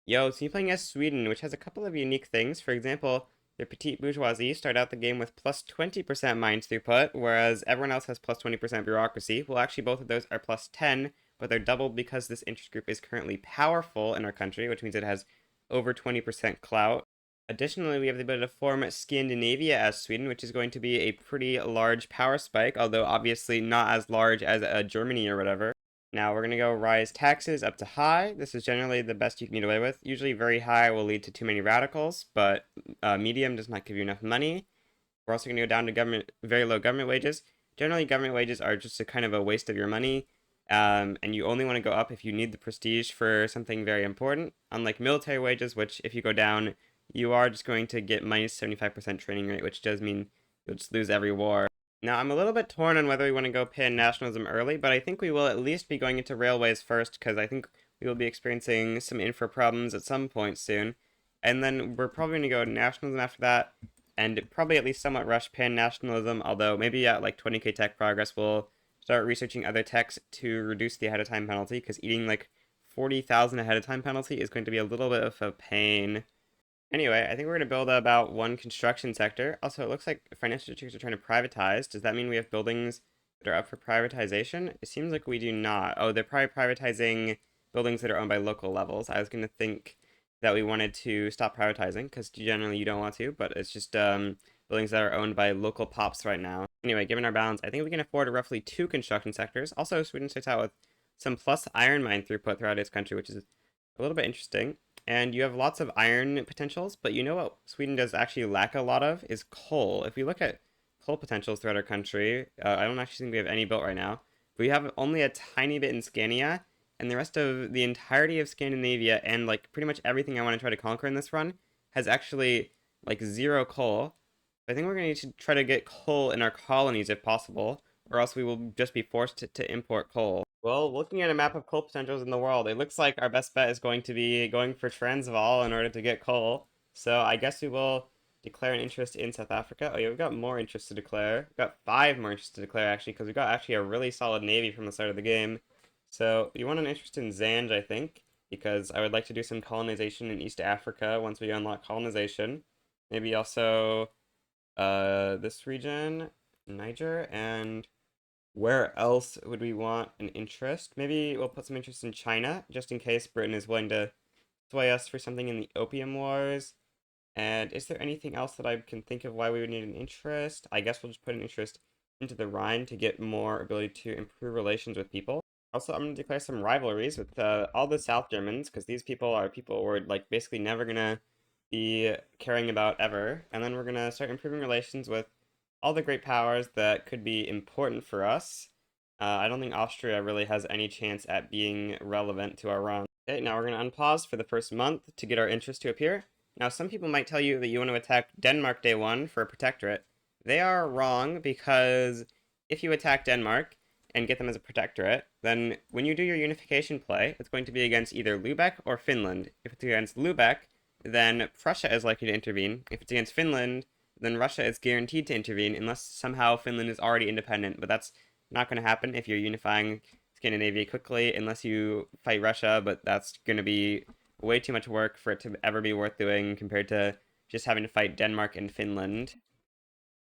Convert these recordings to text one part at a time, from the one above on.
Yo, so you're playing as Sweden, which has a couple of unique things. For example, their petite bourgeoisie start out the game with plus 20% mines throughput, whereas everyone else has plus 20% bureaucracy. Well, actually, both of those are plus 10, but they're doubled because this interest group is currently powerful in our country, which means it has over 20% clout. Additionally, we have the ability to form Scandinavia as Sweden, which is going to be a pretty large power spike, although obviously not as large as Germany or whatever. Now we're going to go rise taxes up to high. This is generally the best you can get away with. Usually very high will lead to too many radicals, but medium does not give you enough money. We're also going to go down to very low government wages. Generally, government wages are just a kind of a waste of your money, and you only want to go up if you need the prestige for something very important. Unlike military wages, which if you go down, you are just going to get minus 75% training rate, which does mean you'll just lose every war. Now, I'm a little bit torn on whether we want to go pan-nationalism early, but I think we will at least be going into railways first, because I think we will be experiencing some infra problems at some point soon. And then we're probably going to go nationalism after that, and probably at least somewhat rush pan-nationalism, although maybe at like 20k tech progress we'll start researching other techs to reduce the ahead-of-time penalty, because eating like 40,000 ahead-of-time penalty is going to be a little bit of a pain. Anyway, I think we're going to build about one construction sector. Also, it looks like financial districts are trying to privatize. Does that mean we have buildings that are up for privatization? It seems like we do not. Oh, they're probably privatizing buildings that are owned by local levels. I was going to think that we wanted to stop privatizing, because generally you don't want to, but it's just buildings that are owned by local pops right now. Anyway, given our balance, I think we can afford roughly two construction sectors. Also, Sweden starts out with some plus iron mine throughput throughout its country, which is a little bit interesting. And you have lots of iron potentials, but you know what Sweden does actually lack a lot of is coal. If we look at coal potentials throughout our country, I don't actually think we have any built right now. We have only a tiny bit in Scania, and the rest of the entirety of Scandinavia and like pretty much everything I want to try to conquer in this run has actually like zero coal. I think we're going to need to try to get coal in our colonies if possible, or else we will just be forced to import coal. Well, looking at a map of coal potentials in the world, it looks like our best bet is going to be going for Transvaal in order to get coal. So I guess we will declare an interest in South Africa. Oh yeah, we've got more interests to declare. We've got 5 more interests to declare actually, because we've got actually a really solid navy from the start of the game. So you want an interest in Zanj, I think, because I would like to do some colonization in East Africa once we unlock colonization. Maybe also this region, Niger, and where else would we want an interest? Maybe we'll put some interest in China, just in case Britain is willing to sway us for something in the Opium Wars. And is there anything else that I can think of why we would need an interest? I guess we'll just put an interest into the Rhine to get more ability to improve relations with people. Also, I'm going to declare some rivalries with all the South Germans, because these people are people we're like basically never going to be caring about ever. And then we're going to start improving relations with all the great powers that could be important for us. I don't think Austria really has any chance at being relevant to our run. Okay, now we're going to unpause for the first month to get our interest to appear. Now, some people might tell you that you want to attack Denmark day one for a protectorate. They are wrong, because if you attack Denmark and get them as a protectorate, then when you do your unification play, it's going to be against either Lubeck or Finland. If it's against Lubeck, then Prussia is likely to intervene. If it's against Finland, then Russia is guaranteed to intervene unless somehow Finland is already independent. But that's not going to happen if you're unifying Scandinavia quickly, unless you fight Russia, but that's going to be way too much work for it to ever be worth doing compared to just having to fight Denmark and Finland.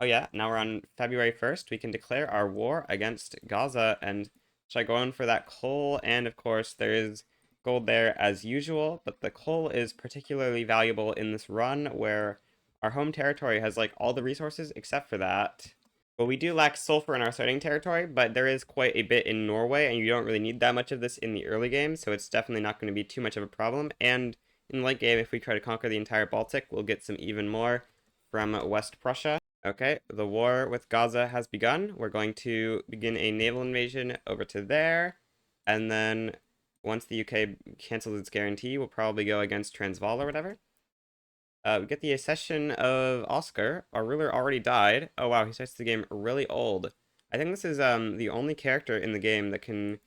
Oh yeah, now we're on February 1st. We can declare our war against Gaza and try going for that coal. And of course, there is gold there as usual, but the coal is particularly valuable in this run where our home territory has like all the resources except for that. Well, we do lack sulfur in our starting territory, but there is quite a bit in Norway, and you don't really need that much of this in the early game, so it's definitely not going to be too much of a problem. And in the late game, if we try to conquer the entire Baltic, we'll get some even more from West Prussia. Okay, the war with Gaza has begun. We're going to begin a naval invasion over to there, and then once the UK cancels its guarantee, we'll probably go against Transvaal or whatever. We get the accession of Oscar. Our ruler already died. Oh wow, he starts the game really old. I think this is the only character in the game that can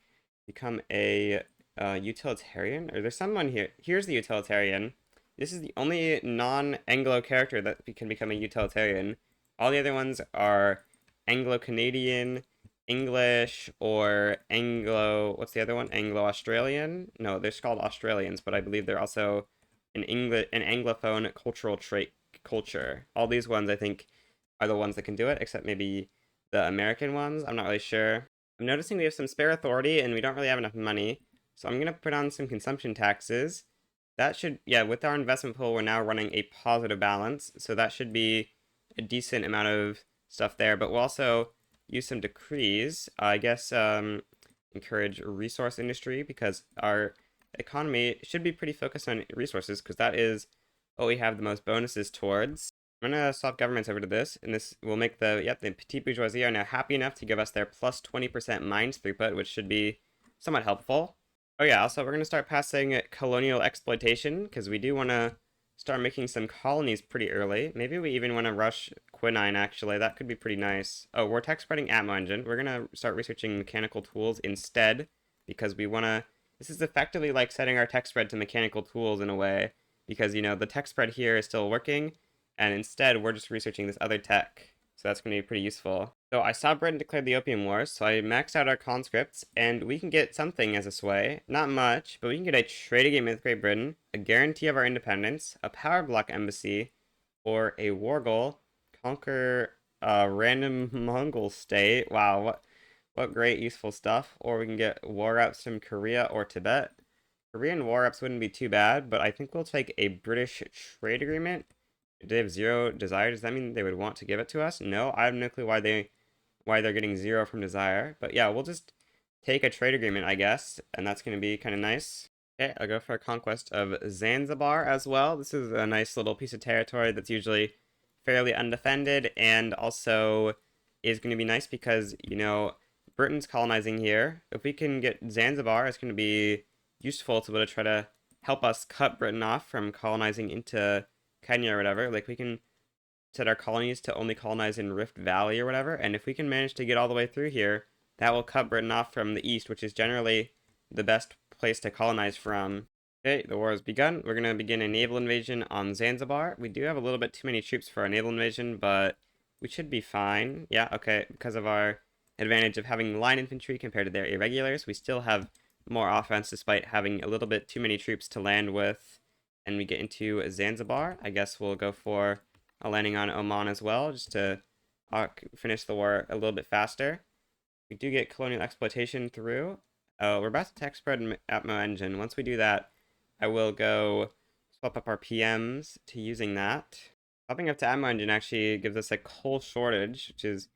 become a utilitarian. Or there's someone here. Here's the utilitarian. This is the only non-Anglo character that can become a utilitarian. All the other ones are Anglo-Canadian, English, or Anglo... What's the other one? Anglo-Australian? No, they're called Australians, but I believe they're also an Anglophone cultural trait culture. All these ones I think are the ones that can do it, except maybe the American ones. I'm not really sure. I'm noticing we have some spare authority and we don't really have enough money. So I'm gonna put on some consumption taxes. That should, yeah, with our investment pool, we're now running a positive balance. So that should be a decent amount of stuff there. But we'll also use some decrees. I guess encourage resource industry because our economy should be pretty focused on resources because that is what we have the most bonuses towards. I'm gonna swap governments over to this, and this will make the petite bourgeoisie are now happy enough to give us their plus 20% mines throughput, which should be somewhat helpful. Oh yeah, also we're gonna start passing colonial exploitation because we do want to start making some colonies pretty early. Maybe we even want to rush quinine actually. That could be pretty nice. Oh, we're tech spreading Atmo engine. We're gonna start researching mechanical tools instead because we want to. This is effectively like setting our tech spread to mechanical tools in a way because the tech spread here is still working and instead we're just researching this other tech. So that's going to be pretty useful. So I saw Britain declare the Opium Wars, so I maxed out our conscripts, and we can get something as a sway. Not much, but we can get a trade agreement with Great Britain, a guarantee of our independence, a power block embassy, or a war goal, conquer a random Mongol state. Wow, what great useful stuff. Or we can get war ups from Korea or Tibet. Korean war ups wouldn't be too bad, but I think we'll take a British trade agreement. They have zero desire. Does that mean they would want to give it to us? No, I have no clue why they're getting zero from desire. But yeah, we'll just take a trade agreement, I guess, and that's going to be kind of nice. Okay, I'll go for a conquest of Zanzibar as well. This is a nice little piece of territory that's usually fairly undefended and also is going to be nice because, Britain's colonizing here. If we can get Zanzibar, it's going to be useful to be able to try to help us cut Britain off from colonizing into Kenya or whatever. Like we can set our colonies to only colonize in Rift Valley or whatever, and if we can manage to get all the way through here, that will cut Britain off from the east, which is generally the best place to colonize from. Okay, the war has begun. We're going to begin a naval invasion on Zanzibar. We do have a little bit too many troops for a naval invasion, but we should be fine. Yeah, okay, because of our advantage of having line infantry compared to their irregulars, we still have more offense despite having a little bit too many troops to land with. And we get into Zanzibar. I guess we'll go for a landing on Oman as well, just to finish the war a little bit faster. We do get colonial exploitation through. We're about to tech spread Atmo engine. Once we do that, I will go swap up our PMs to using that. Swapping up to Atmo engine actually gives us a coal shortage, which is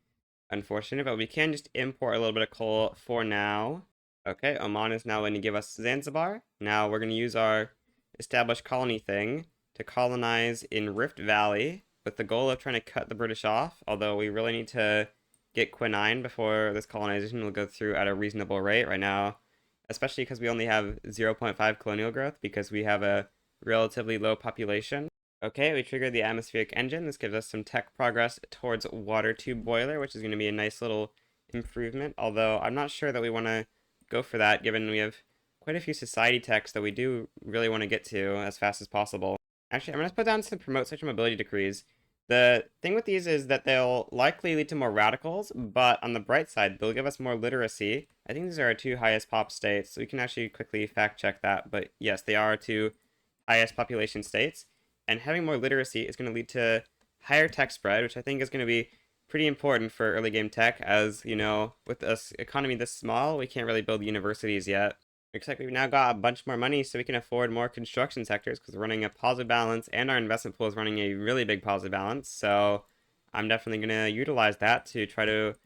unfortunate, but we can just import a little bit of coal for now. Okay, Oman is now going to give us Zanzibar. Now we're going to use our established colony thing to colonize in Rift Valley with the goal of trying to cut the British off, although we really need to get quinine before this colonization will go through at a reasonable rate right now, especially because we only have 0.5 colonial growth because we have a relatively low population. Okay, we triggered the atmospheric engine. This gives us some tech progress towards water tube boiler, which is going to be a nice little improvement, although I'm not sure that we want to go for that given we have quite a few society techs that we do really want to get to as fast as possible. Actually, I'm going to put down some promote social mobility decrees. The thing with these is that they'll likely lead to more radicals, but on the bright side, they'll give us more literacy. I think these are our two highest pop states, so we can actually quickly fact check that, but yes, they are our two highest population states, and having more literacy is going to lead to higher tech spread, which I think is going to be pretty important for early game tech, as, with this economy this small, we can't really build universities yet. Looks like we've now got a bunch more money so we can afford more construction sectors because we're running a positive balance and our investment pool is running a really big positive balance. So I'm definitely going to utilize that to try to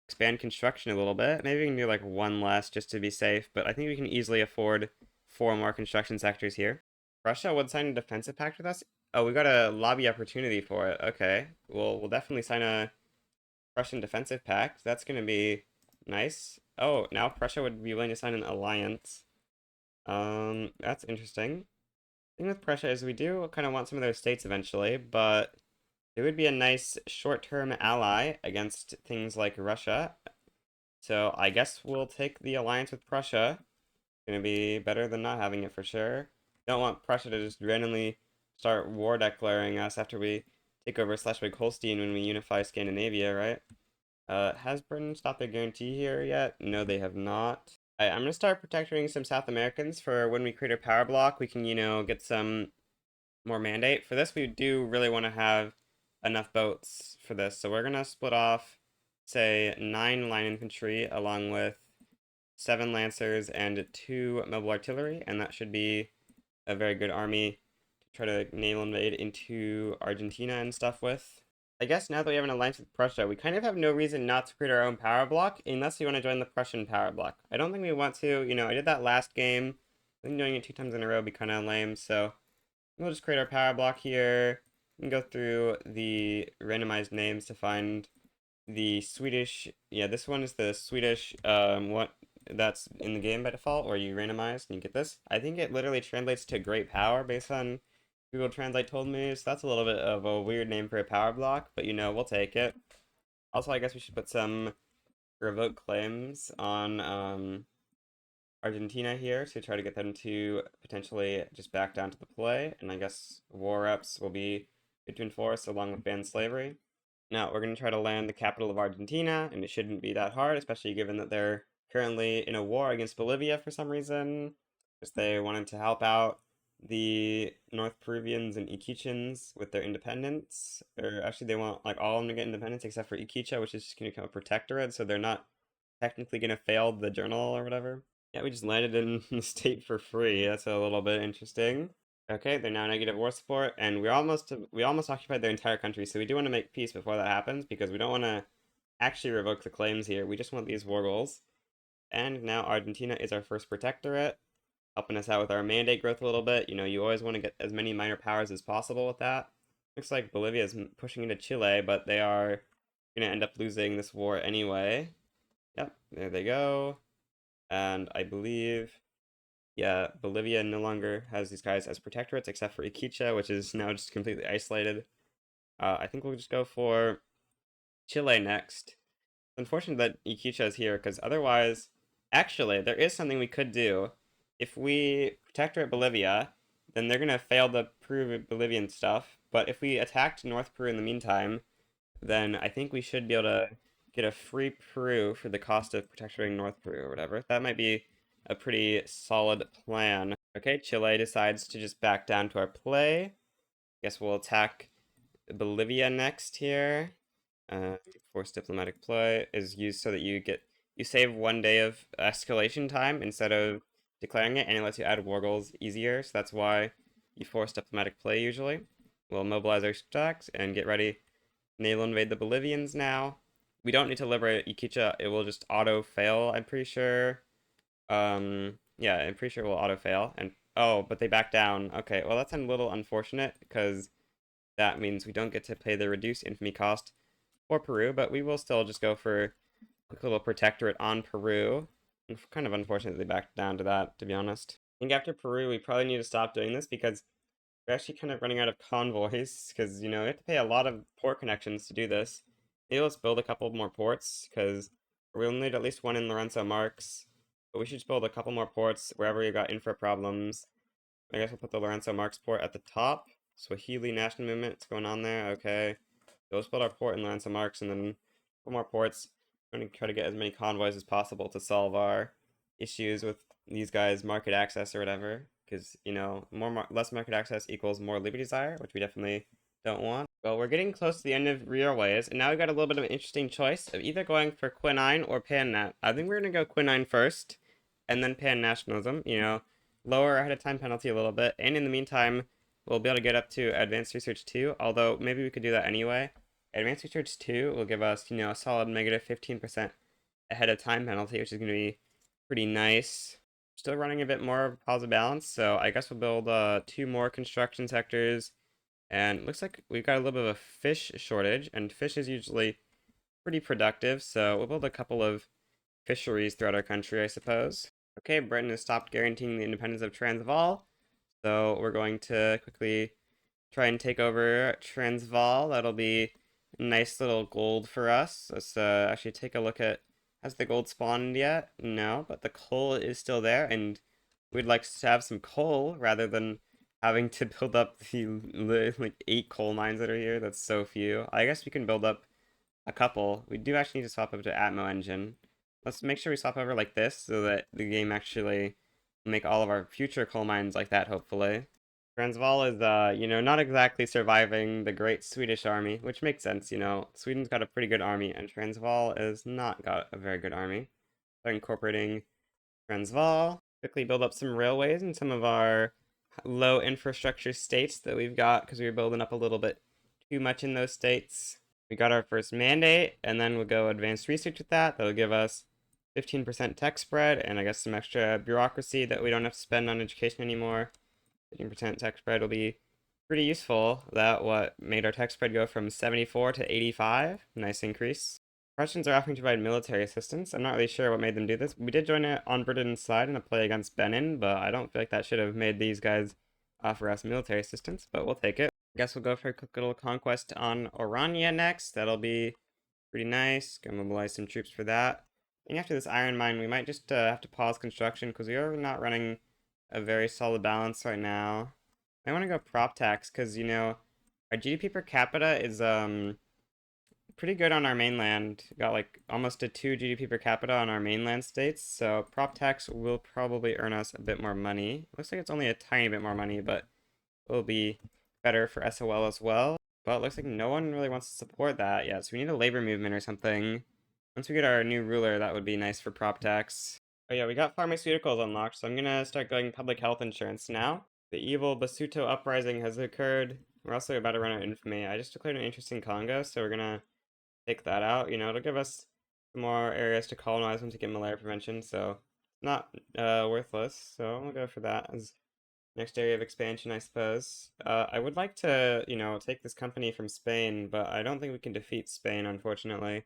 expand construction a little bit. Maybe we can do like one less just to be safe, but I think we can easily afford 4 more construction sectors here. Russia would sign a defensive pact with us. Oh, we got a lobby opportunity for it. Okay, we'll definitely sign a Russian defensive pact. That's going to be nice. Oh, now Prussia would be willing to sign an alliance. That's interesting. The thing with Prussia is we do kind of want some of those states eventually, but it would be a nice short-term ally against things like Russia. So I guess we'll take the alliance with Prussia. It's gonna be better than not having it for sure. Don't want Prussia to just randomly start war declaring us after we take over Schleswig-Holstein when we unify Scandinavia, right? Has Britain stopped their guarantee here yet? No, they have not. I'm going to start protecting some South Americans for when we create a power block. We can, get some more mandate. For this, we do really want to have enough boats for this. So we're going to split off, say, 9 line infantry along with 7 lancers and 2 mobile artillery. And that should be a very good army to try to naval invade into Argentina and stuff with. I guess now that we have an alliance with Prussia, we kind of have no reason not to create our own power block unless we want to join the Prussian power block. I don't think we want to. I did that last game. I think doing it 2 times in a row would be kind of lame, so we'll just create our power block here and go through the randomized names to find the Swedish. Yeah, this one is the Swedish what that's in the game by default, or you randomize and you get this. I think it literally translates to great power based on Google Translate told me, so that's a little bit of a weird name for a power block, but we'll take it. Also, I guess we should put some revoke claims on Argentina here to try to get them to potentially just back down to the play, and I guess war reps will be to enforce along with ban slavery. Now, we're going to try to land the capital of Argentina, and it shouldn't be that hard, especially given that they're currently in a war against Bolivia for some reason, because they wanted to help out the North Peruvians and Iquichans with their independence. Or actually, they want like all of them to get independence except for Iquicha, which is just going to become a protectorate, so they're not technically going to fail the journal or whatever. Yeah, we just landed in the state for free. That's a little bit interesting. Okay, they're now negative war support, and we almost occupied their entire country, so we do want to make peace before that happens, because we don't want to actually revoke the claims here. We just want these war goals. And now Argentina is our first protectorate, helping us out with our mandate growth a little bit. You always want to get as many minor powers as possible with that. Looks like Bolivia is pushing into Chile, but they are going to end up losing this war anyway. Yep, there they go. And I believe, yeah, Bolivia no longer has these guys as protectorates except for Iquicha, which is now just completely isolated. I think we'll just go for Chile next. Unfortunate that Iquicha is here, because otherwise, actually, there is something we could do. If we protectorate Bolivia, then they're going to fail the Peru-Bolivian stuff. But if we attacked North Peru in the meantime, then I think we should be able to get a free Peru for the cost of protectorating North Peru or whatever. That might be a pretty solid plan. Okay, Chile decides to just back down to our play. Guess we'll attack Bolivia next here. Forced diplomatic play is used so that you save 1 day of escalation time instead of declaring it, and it lets you add war goals easier. So that's why you force diplomatic play usually. We'll mobilize our stacks and get ready. Naval invade the Bolivians now. We don't need to liberate Iquicha. It will just auto fail, I'm pretty sure. Yeah, I'm pretty sure it will auto fail. And oh, but they back down. Okay, well that's a little unfortunate because that means we don't get to pay the reduced infamy cost for Peru, but we will still just go for a little protectorate on Peru. It's kind of unfortunate they backed down to that, to be honest. I think after Peru, we probably need to stop doing this because we're actually kind of running out of convoys because, we have to pay a lot of port connections to do this. Maybe let's build a couple more ports because we'll need at least one in Lorenzo Marques. But we should just build a couple more ports wherever we got infra problems. I guess we'll put the Lorenzo Marques port at the top. Swahili National Movement's going on there. Okay. So let's build our port in Lorenzo Marques and then a couple more ports. I'm going to try to get as many convoys as possible to solve our issues with these guys' market access or whatever. Because, less market access equals more liberty desire, which we definitely don't want. Well, we're getting close to the end of railways, and now we got a little bit of an interesting choice of either going for quinine or pan-nat. I think we're going to go quinine first, and then pan-nationalism, lower our ahead of time penalty a little bit, and in the meantime, we'll be able to get up to Advanced Research 2, although maybe we could do that anyway. Advanced Research 2 will give us, a solid negative 15% ahead of time penalty, which is going to be pretty nice. Still running a bit more of a positive balance, so I guess we'll build 2 more construction sectors. And it looks like we've got a little bit of a fish shortage, and fish is usually pretty productive, so we'll build a couple of fisheries throughout our country, I suppose. Okay, Britain has stopped guaranteeing the independence of Transvaal, so we're going to quickly try and take over Transvaal. That'll be a nice little gold for us. Let's actually take a look at, has the gold spawned yet? No, but the coal is still there, and we'd like to have some coal rather than having to build up the like 8 coal mines that are here. That's so few. I guess we can build up a couple. We do actually need to swap over to Atmo engine. Let's make sure we swap over like this so that the game actually will make all of our future coal mines like that, hopefully. Transvaal is, not exactly surviving the great Swedish army, which makes sense, Sweden's got a pretty good army, and Transvaal is not got a very good army. So incorporating Transvaal, quickly build up some railways in some of our low infrastructure states that we've got, because we were building up a little bit too much in those states. We got our first mandate, and then we'll go advanced research with that. That'll give us 15% tech spread, and I guess some extra bureaucracy that we don't have to spend on education anymore. 15% tech spread will be pretty useful. That what made our tech spread go from 74 to 85. Nice increase. Russians are offering to provide military assistance. I'm not really sure what made them do this. We did join it on Britain's side in a play against Benin, but I don't feel like that should have made these guys offer us military assistance, but we'll take it. I guess we'll go for a quick little conquest on Orania next. That'll be pretty nice. Gonna mobilize some troops for that. I think after this iron mine, we might just have to pause construction because we are not running a very solid balance right now. I want to go prop tax because, our GDP per capita is pretty good on our mainland. Got like almost a 2 GDP per capita on our mainland states, so prop tax will probably earn us a bit more money. Looks like it's only a tiny bit more money, but will be better for SOL as well. But it looks like no one really wants to support that yet, so we need a labor movement or something. Once we get our new ruler, that would be nice for prop tax. Oh yeah, we got pharmaceuticals unlocked, so I'm gonna start going public health insurance now. The evil Basuto uprising has occurred. We're also about to run out of infamy. I just declared an interest in Congo, so we're gonna take that out. It'll give us some more areas to colonize once we get malaria prevention, so not worthless. So I'll go for that as next area of expansion, I suppose. I would like to, take this company from Spain, but I don't think we can defeat Spain, unfortunately.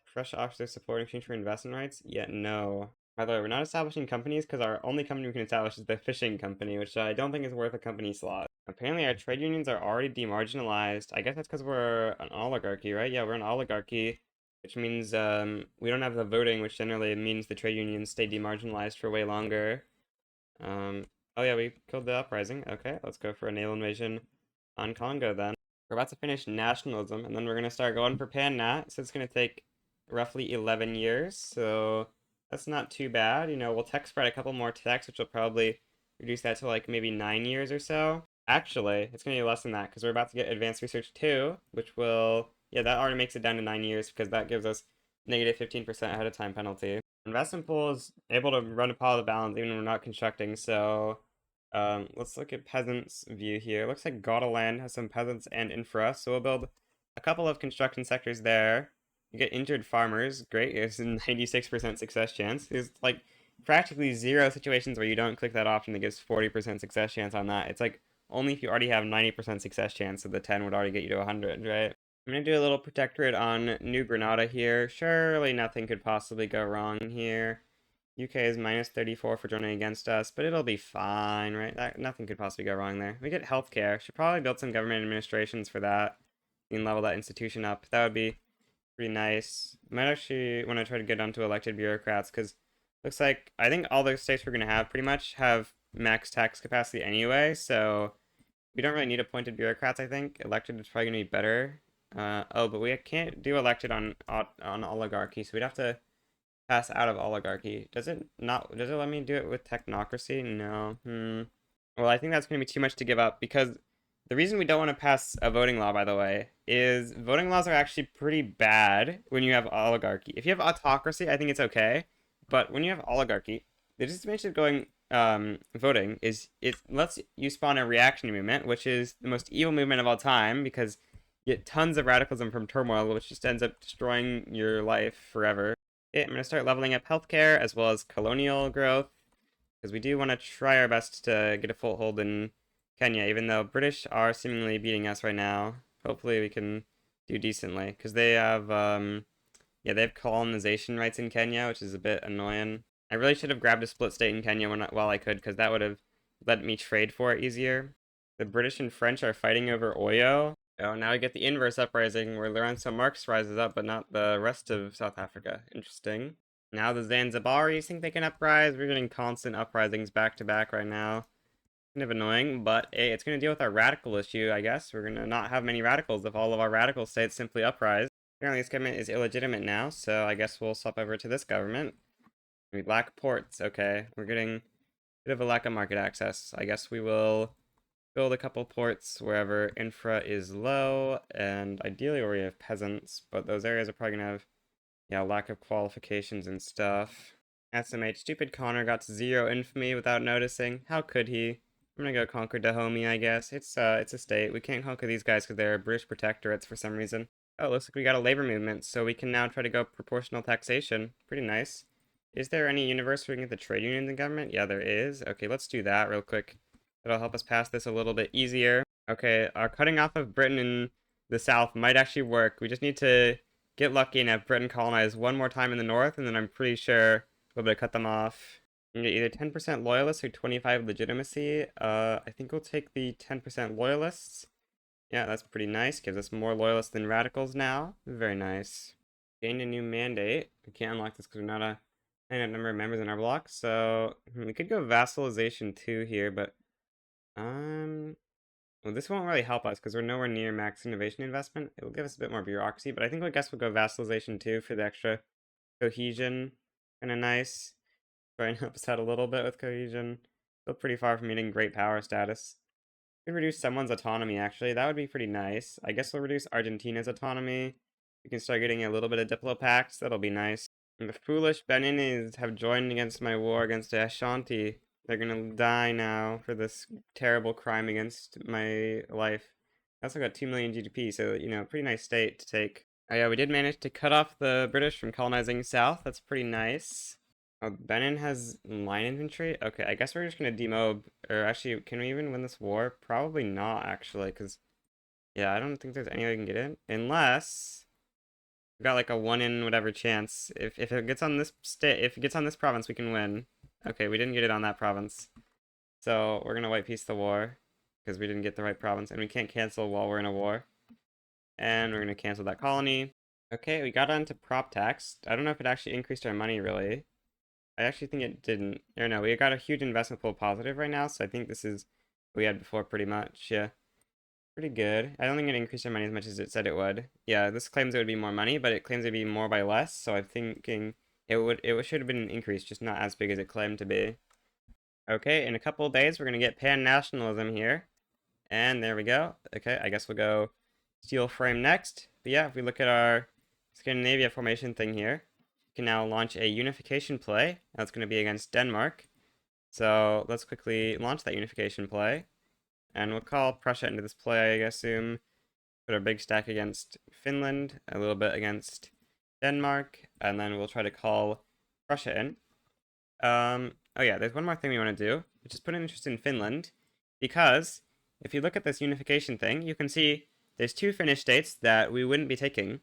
Fresh officers supporting future investment rights? Yet no. By the way, we're not establishing companies because our only company we can establish is the fishing company, which I don't think is worth a company slot. Apparently our trade unions are already demarginalized. I guess that's because we're an oligarchy, right? Yeah, we're an oligarchy, which means we don't have the voting, which generally means the trade unions stay demarginalized for way longer. Oh yeah, we killed the uprising. Okay, let's go for a naval invasion on Congo then. We're about to finish nationalism, and then we're going to start going for pan-nat, so it's going to take roughly 11 years, so that's not too bad. We'll tech spread a couple more techs, which will probably reduce that to like maybe 9 years or so. Actually, it's going to be less than that, because we're about to get advanced research 2, which will, yeah, that already makes it down to 9 years, because that gives us negative 15% ahead of time penalty. Investment pool is able to run a positive balance even when we're not constructing, so let's look at peasants' view here. Looks like Gotaland has some peasants and infra, so we'll build a couple of construction sectors there. You get injured farmers, great, it's a 96% success chance. There's like practically 0 situations where you don't click that option that gives 40% success chance on that. It's like only if you already have 90% success chance, so the 10 would already get you to 100, right? I'm gonna do a little protectorate on New Granada here. Surely nothing could possibly go wrong here. UK is minus 34 for joining against us, but it'll be fine, right? Nothing could possibly go wrong there. We get healthcare. Should probably build some government administrations for that. You can level that institution up. That would be pretty nice. Might actually want to try to get onto elected bureaucrats, because looks like I think all the states we're going to have pretty much have max tax capacity anyway, so we don't really need appointed bureaucrats, I think. Elected is probably going to be better. But we can't do elected on oligarchy, so we'd have to pass out of oligarchy. Does it let me do it with technocracy? No. Well, I think that's going to be too much to give up, because the reason we don't want to pass a voting law, by the way, is voting laws are actually pretty bad when you have oligarchy. If you have autocracy, I think it's okay, but when you have oligarchy, the disadvantage of going voting is it lets you spawn a reaction movement, which is the most evil movement of all time, because you get tons of radicalism from turmoil, which just ends up destroying your life forever. Okay, I'm going to start leveling up healthcare as well as colonial growth, because we do want to try our best to get a foothold in Kenya, even though British are seemingly beating us right now. Hopefully we can do decently, because they have, they have colonization rights in Kenya, which is a bit annoying. I really should have grabbed a split state in Kenya while I could, because that would have let me trade for it easier. The British and French are fighting over Oyo. Oh, now we get the inverse uprising, where Lorenzo Marx rises up, but not the rest of South Africa. Interesting. Now the Zanzibaris think they can uprise. We're getting constant uprisings back to back right now. Kind of annoying, but hey, it's going to deal with our radical issue, I guess. We're going to not have many radicals if all of our radical states simply uprise. Apparently this government is illegitimate now, so I guess we'll swap over to this government. We lack ports, okay. We're getting bit of a lack of market access. I guess we will build a couple ports wherever infra is low, and ideally where we have peasants, but those areas are probably gonna have, yeah, lack of qualifications and stuff. SMH, stupid Connor got to 0 infamy without noticing. How could he? I'm gonna go conquer Dahomey, I guess. It's a state. We can't conquer these guys because they're British protectorates for some reason. Oh, looks like we got a labor movement, so we can now try to go proportional taxation. Pretty nice. Is there any universe where we can get the trade union in the government? Yeah, there is. Okay, let's do that real quick. That'll help us pass this a little bit easier. Okay, our cutting off of Britain in the south might actually work. We just need to get lucky and have Britain colonize one more time in the north, and then I'm pretty sure we'll be able to cut them off. You get either 10% loyalists or 25 legitimacy. I think we'll take the 10% loyalists. Yeah, that's pretty nice. Gives us more loyalists than radicals now. Very nice. Gained a new mandate. We can't unlock this because we're not a finite number of members in our block, so we could go vassalization 2 here, but well, this won't really help us because we're nowhere near max innovation investment. It will give us a bit more bureaucracy, but I guess we'll go vassalization 2 for the extra cohesion. Kind of nice. Try and help us out a little bit with cohesion. Still pretty far from meeting great power status. Could reduce someone's autonomy, actually. That would be pretty nice. I guess we'll reduce Argentina's autonomy. We can start getting a little bit of Diplopacts. That'll be nice. And the foolish Beninese have joined against my war against Ashanti. They're gonna die now for this terrible crime against my life. I also got 2 million GDP, so, you know, pretty nice state to take. Oh yeah, we did manage to cut off the British from colonizing south. That's pretty nice. Oh, Benin has line infantry? Okay, I guess we're just gonna demob. Or actually, can we even win this war? Probably not, actually, because, yeah, I don't think there's any way we can get in. Unless we've got like a 1 in whatever chance. If it gets on this if it gets on this province, we can win. Okay, we didn't get it on that province. So we're gonna white peace the war because we didn't get the right province, and we can't cancel while we're in a war. And we're gonna cancel that colony. Okay, we got onto prop tax. I don't know if it actually increased our money really. I actually think it didn't. Or no, we got a huge investment pool positive right now, so I think this is what we had before pretty much. Yeah. Pretty good. I don't think it increased our money as much as it said it would. Yeah, this claims it would be more money, but it claims it would be more by less, so I'm thinking it should have been an increase, just not as big as it claimed to be. Okay, in a couple of days we're gonna get pan-nationalism here. And there we go. Okay, I guess we'll go steel frame next. But yeah, if we look at our Scandinavia formation thing here, we can now launch a unification play. That's gonna be against Denmark. So let's quickly launch that unification play. And we'll call Prussia into this play, I assume. Put our big stack against Finland, a little bit against Denmark, and then we'll try to call Prussia in. Oh yeah, there's one more thing we want to do, which is put an interest in Finland, because if you look at this unification thing, you can see there's 2 Finnish states that we wouldn't be taking.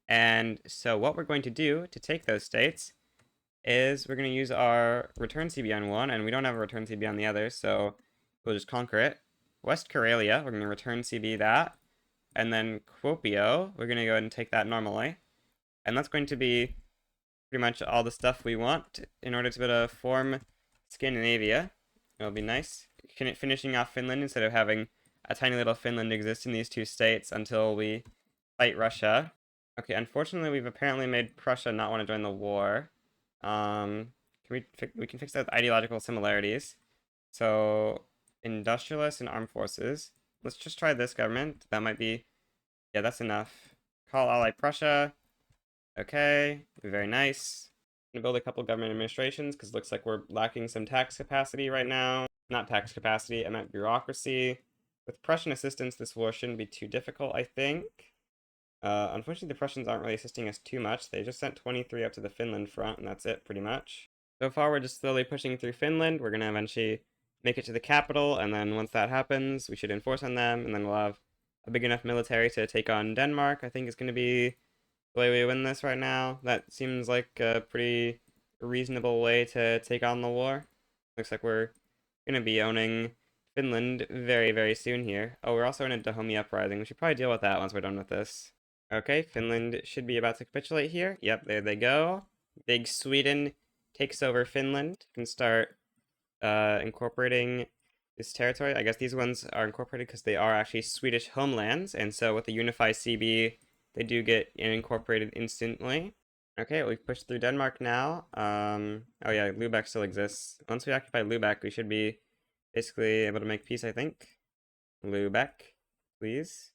And so what we're going to do to take those states is we're going to use our return CB on one, and we don't have a return CB on the other, so we'll just conquer it. West Karelia, we're going to return CB that. And then Kuopio, we're going to go ahead and take that normally. And that's going to be pretty much all the stuff we want in order to be able to form Scandinavia. It'll be nice. Finishing off Finland instead of having a tiny little Finland exist in these 2 states until we fight Russia. Okay, unfortunately we've apparently made Prussia not want to join the war. We can fix that with ideological similarities. So industrialists and armed forces. Let's just try this government. That might be, yeah, that's enough. Call ally Prussia. Okay, very nice. I'm gonna build a couple government administrations because it looks like we're lacking some tax capacity right now. Not tax capacity, I meant bureaucracy. With Prussian assistance, this war shouldn't be too difficult, I think. Unfortunately, the Prussians aren't really assisting us too much. They just sent 23 up to the Finland front, and that's it, pretty much. So far, we're just slowly pushing through Finland. We're gonna eventually make it to the capital, and then once that happens, we should enforce on them, and then we'll have a big enough military to take on Denmark. I think is going to be the way we win this right now. That seems like a pretty reasonable way to take on the war. Looks like we're going to be owning Finland very, very soon here. Oh, we're also in a Dahomey uprising. We should probably deal with that once we're done with this. Okay, Finland should be about to capitulate here. Yep, there they go. Big Sweden takes over Finland. Can start incorporating this territory. I guess these ones are incorporated because they are actually Swedish homelands, and so with the Unify CB, they do get incorporated instantly. Okay, we've pushed through Denmark now. Oh yeah, Lubeck still exists. Once we occupy Lubeck, we should be basically able to make peace, I think. Lubeck, please.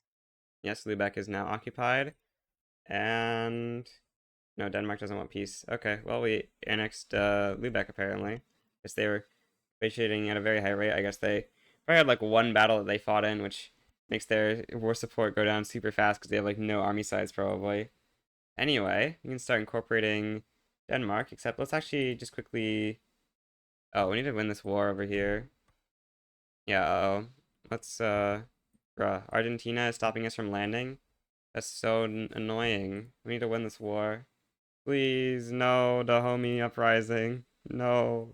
Yes, Lubeck is now occupied. And no, Denmark doesn't want peace. Okay, well, we annexed Lubeck, apparently. Guess they were negotiating at a very high rate. I guess they probably had like one battle that they fought in, which makes their war support go down super fast because they have like no army size, probably. Anyway, we can start incorporating Denmark, except let's actually just quickly... Oh, we need to win this war over here. Yeah, uh-oh. Let's, bruh, Argentina is stopping us from landing. That's so annoying. We need to win this war. Please, no, Dahomey uprising. No.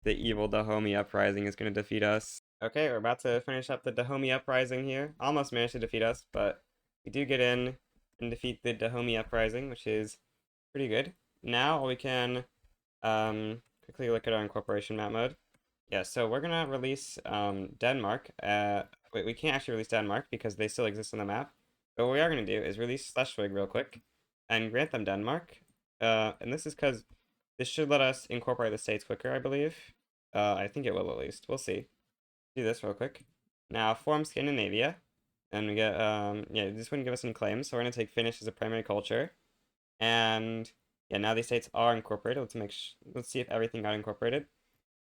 The evil Dahomey uprising is going to defeat us. Okay, we're about to finish up the Dahomey uprising here. Almost managed to defeat us, but we do get in and defeat the Dahomey uprising, which is pretty good. Now we can quickly look at our incorporation map mode. Yeah, so we're gonna release Denmark. Wait, we can't actually release Denmark because they still exist on the map. But what we are gonna do is release Schleswig real quick and grant them Denmark. And this is because this should let us incorporate the states quicker, I believe. I think it will at least. We'll see. Do this real quick. Now form Scandinavia, and we get yeah, this wouldn't give us any claims, so we're gonna take Finnish as a primary culture. And yeah, now these states are incorporated. Let's see if everything got incorporated.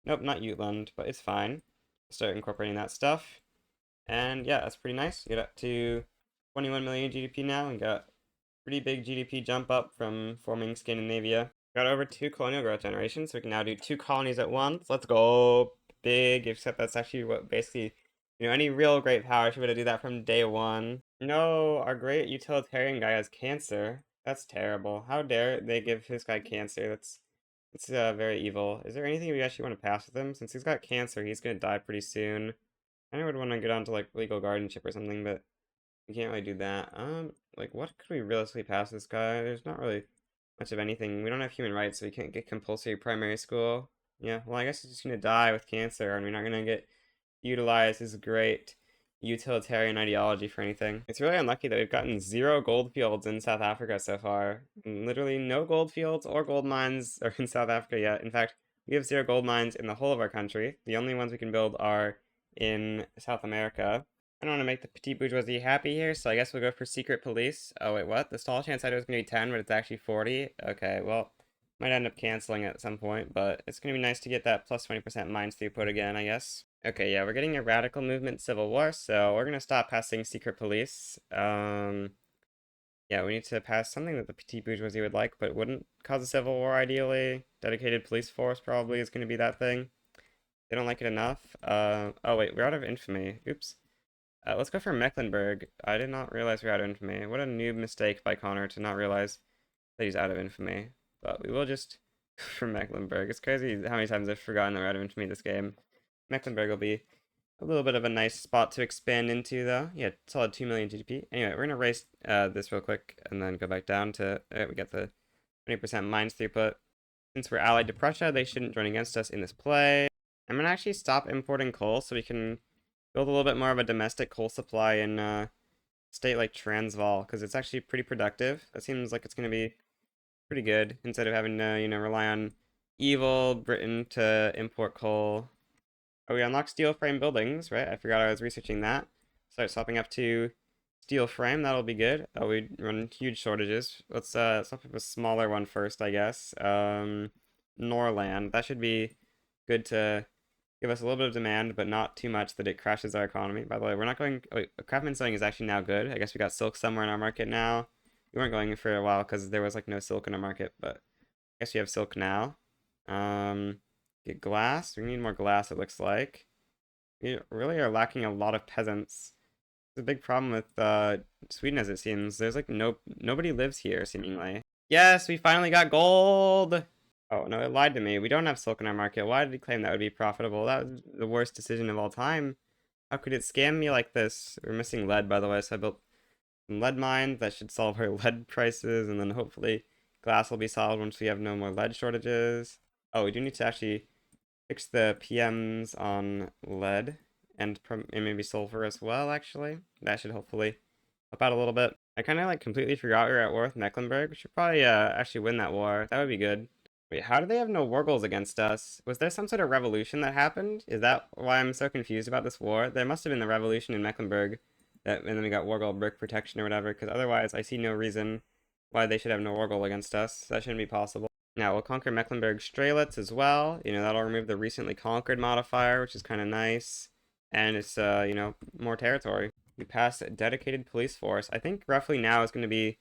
Nope, not Jutland, but it's fine. Start incorporating that stuff. And yeah, that's pretty nice. Get up to 21 million GDP now and got pretty big GDP jump up from forming Scandinavia. Got over 2 colonial growth generations, so we can now do 2 colonies at once. Let's go big, except that's actually what basically, any real great power should be able to do that from day one. No, our great utilitarian guy has cancer. That's terrible. How dare they give this guy cancer? It's very evil. Is there anything we actually want to pass with him? Since he's got cancer, he's gonna die pretty soon. I would want to get on to like legal guardianship or something, but we can't really do that. Like what could we realistically pass this guy? There's not really much of anything. We don't have human rights, so we can't get compulsory primary school. Yeah, well, I guess he's just gonna die with cancer, and we're not gonna get utilize his great utilitarian ideology for anything. It's really unlucky that we've gotten 0 gold fields in South Africa so far. Literally no gold fields or gold mines are in South Africa yet. In fact, we have 0 gold mines in the whole of our country. The only ones we can build are in South America. I don't want to make the petite bourgeoisie happy here, so I guess we'll go for secret police. Oh wait, what? The stall chance I said it was going to be 10, but it's actually 40? Okay, well, might end up canceling at some point, but it's going to be nice to get that plus 20% mines throughput again, I guess. Okay, yeah, we're getting a radical movement civil war, so we're going to stop passing secret police. Yeah, we need to pass something that the petite bourgeoisie would like, but wouldn't cause a civil war, ideally. Dedicated police force probably is going to be that thing. They don't like it enough. Oh wait, we're out of infamy. Oops. Let's go for Mecklenburg. I did not realize we're out of infamy. What a noob mistake by Connor to not realize that he's out of infamy. But we will just go for Mecklenburg. It's crazy how many times I've forgotten that we're out of infamy this game. Mecklenburg will be a little bit of a nice spot to expand into, though. Yeah, solid 2 million GDP. Anyway, we're going to erase this real quick and then go back down to... we got the 20% mines throughput. Since we're allied to Prussia, they shouldn't join against us in this play. I'm going to actually stop importing coal so we can build a little bit more of a domestic coal supply in a state like Transvaal, because it's actually pretty productive. That seems like it's going to be pretty good instead of having to, rely on evil Britain to import coal. Oh, we unlock steel frame buildings, right? I forgot I was researching that. Start swapping up to steel frame, that'll be good. Oh, we run huge shortages. Let's swap up a smaller one first, I guess. Norland, that should be good to give us a little bit of demand, but not too much that it crashes our economy. By the way, we're not going... Oh, wait, craftsman sewing is actually now good. I guess we got silk somewhere in our market now. We weren't going for a while because there was like no silk in our market, but I guess we have silk now. Get glass. We need more glass, it looks like. We really are lacking a lot of peasants. It's a big problem with Sweden, as it seems. There's like nobody lives here, seemingly. Yes, we finally got gold! Oh, no, it lied to me. We don't have silk in our market. Why did it claim that would be profitable? That was the worst decision of all time. How could it scam me like this? We're missing lead, by the way, so I built some lead mines. That should solve our lead prices, and then hopefully glass will be solved once we have no more lead shortages. Oh, we do need to actually fix the PMs on lead and maybe sulfur as well, actually. That should hopefully help out a little bit. I kind of like completely forgot we were at war with Mecklenburg. We should probably actually win that war. That would be good. Wait, how do they have no war goals against us? Was there some sort of revolution that happened? Is that why I'm so confused about this war? There must have been the revolution in Mecklenburg, and then we got war goal brick protection or whatever, because otherwise I see no reason why they should have no war goal against us. That shouldn't be possible. Now, we'll conquer Mecklenburg Strelitz as well. You know, that'll remove the recently conquered modifier, which is kind of nice. And it's, you know, more territory. We pass a dedicated police force. I think roughly now is going to be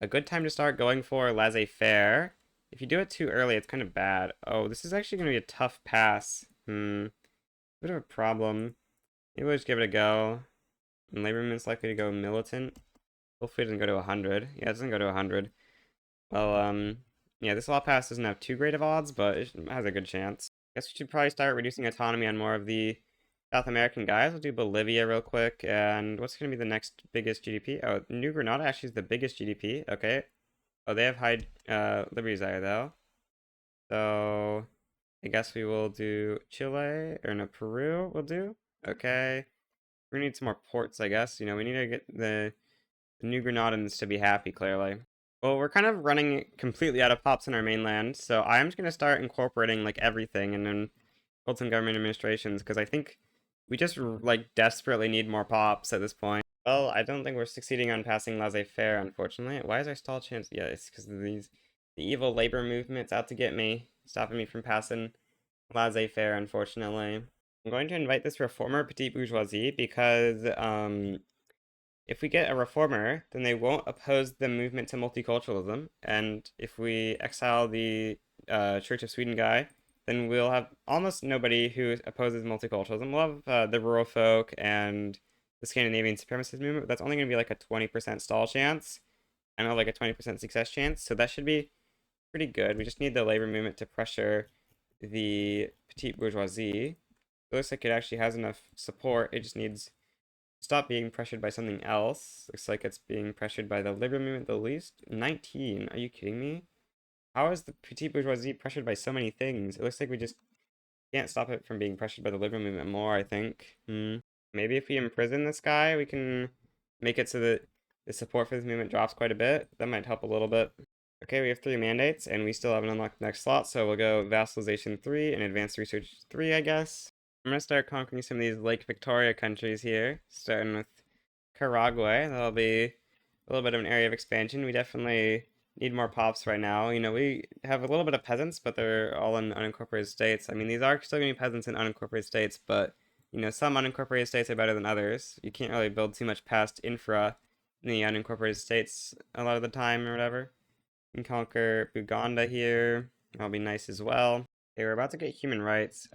a good time to start going for laissez-faire. If you do it too early, it's kind of bad. Oh, this is actually going to be a tough pass. Bit of a problem. Maybe we'll just give it a go. And labor movement's likely to go militant. Hopefully it doesn't go to 100. Yeah, it doesn't go to 100. Well, yeah, this law pass doesn't have too great of odds, but it has a good chance. Guess we should probably start reducing autonomy on more of the South American guys. We'll do Bolivia real quick, and what's going to be the next biggest GDP? Oh, New Granada actually is the biggest GDP. Okay. Oh, they have high liberty desire, though. So, I guess we will do Chile, or no, Peru we'll do. Okay. We need some more ports, I guess. You know, we need to get the New Grenadans to be happy, clearly. Well, we're kind of running completely out of pops in our mainland, so I'm just going to start incorporating, like, everything and then hold some government administrations, because I think we just, like, desperately need more pops at this point. Well, I don't think we're succeeding on passing laissez-faire, unfortunately. Why is our stall chance? Yeah, it's because of the evil labor movement's out to get me, stopping me from passing laissez-faire, unfortunately. I'm going to invite this reformer petite bourgeoisie because, if we get a reformer, then they won't oppose the movement to multiculturalism, and if we exile the Church of Sweden guy, then we'll have almost nobody who opposes multiculturalism. We'll have the rural folk and the Scandinavian supremacist movement, but that's only going to be like a 20% stall chance, and like a 20% success chance, so that should be pretty good. We just need the labor movement to pressure the petite bourgeoisie. It looks like it actually has enough support. It just needs stop being pressured by something else. Looks like it's being pressured by the labor movement the least. 19. Are you kidding me? How is the petite bourgeoisie pressured by so many things? It looks like we just can't stop it from being pressured by the labor movement more, I think. Maybe if we imprison this guy, we can make it so that the support for this movement drops quite a bit. That might help a little bit. Okay, we have 3 mandates, and we still haven't unlocked the next slot, so we'll go Vassalization 3 and Advanced Research 3, I guess. I'm going to start conquering some of these Lake Victoria countries here, starting with Caragua. That'll be a little bit of an area of expansion. We definitely need more pops right now. You know, we have a little bit of peasants, but they're all in unincorporated states. I mean, these are still going to be peasants in unincorporated states, but, you know, some unincorporated states are better than others. You can't really build too much past infra in the unincorporated states a lot of the time or whatever. We can conquer Buganda here. That'll be nice as well. Okay, we're about to get human rights.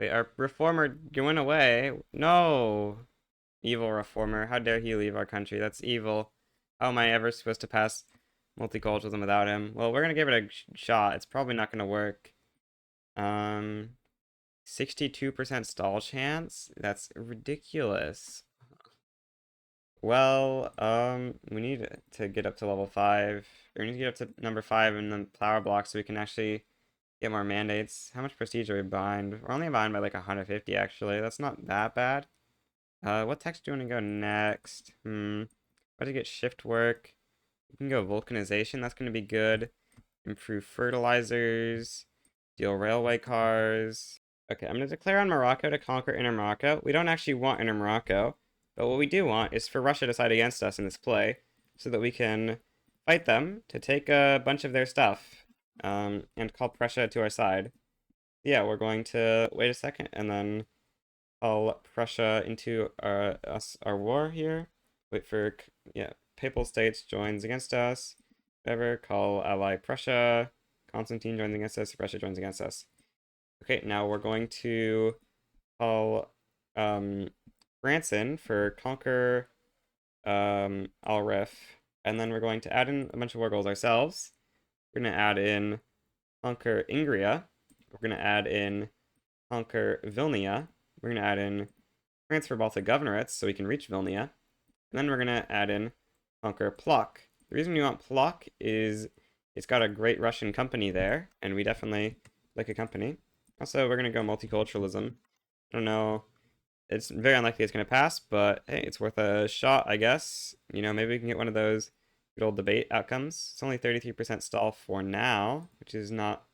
Wait, our reformer going away? No! Evil reformer. How dare he leave our country? That's evil. How am I ever supposed to pass multiculturalism without him? Well, we're gonna give it a shot. It's probably not gonna work. 62% stall chance? That's ridiculous. Well, we need to get up to level 5. We need to get up to number 5 in the flower block so we can actually get more mandates. How much prestige are we behind? We're only behind by like 150 actually. That's not that bad. What text do you want to go next? About to get shift work. We can go vulcanization. That's going to be good. Improve fertilizers. Deal railway cars. Okay, I'm going to declare on Morocco to conquer Inner Morocco. We don't actually want Inner Morocco, but what we do want is for Russia to side against us in this play so that we can fight them to take a bunch of their stuff. And call Prussia to our side. Yeah, we're going to wait a second and then call Prussia into our war here. Wait for, yeah, Papal States joins against us. Whatever, call ally Prussia. Constantine joins against us. Prussia joins against us. Okay, now we're going to call France in for conquer Alrif. And then we're going to add in a bunch of war goals ourselves. We're going to add in conquer Ingria. We're going to add in conquer Vilnia. We're going to add in transfer Baltic governorates so we can reach Vilnia. And then we're going to add in conquer Plock. The reason we want Plock is it's got a great Russian company there, and we definitely like a company. Also, we're going to go multiculturalism. I don't know It's very unlikely it's going to pass, but hey, it's worth a shot, I guess. You know, maybe we can get one of those good old debate outcomes. It's only 33% stall for now, which is not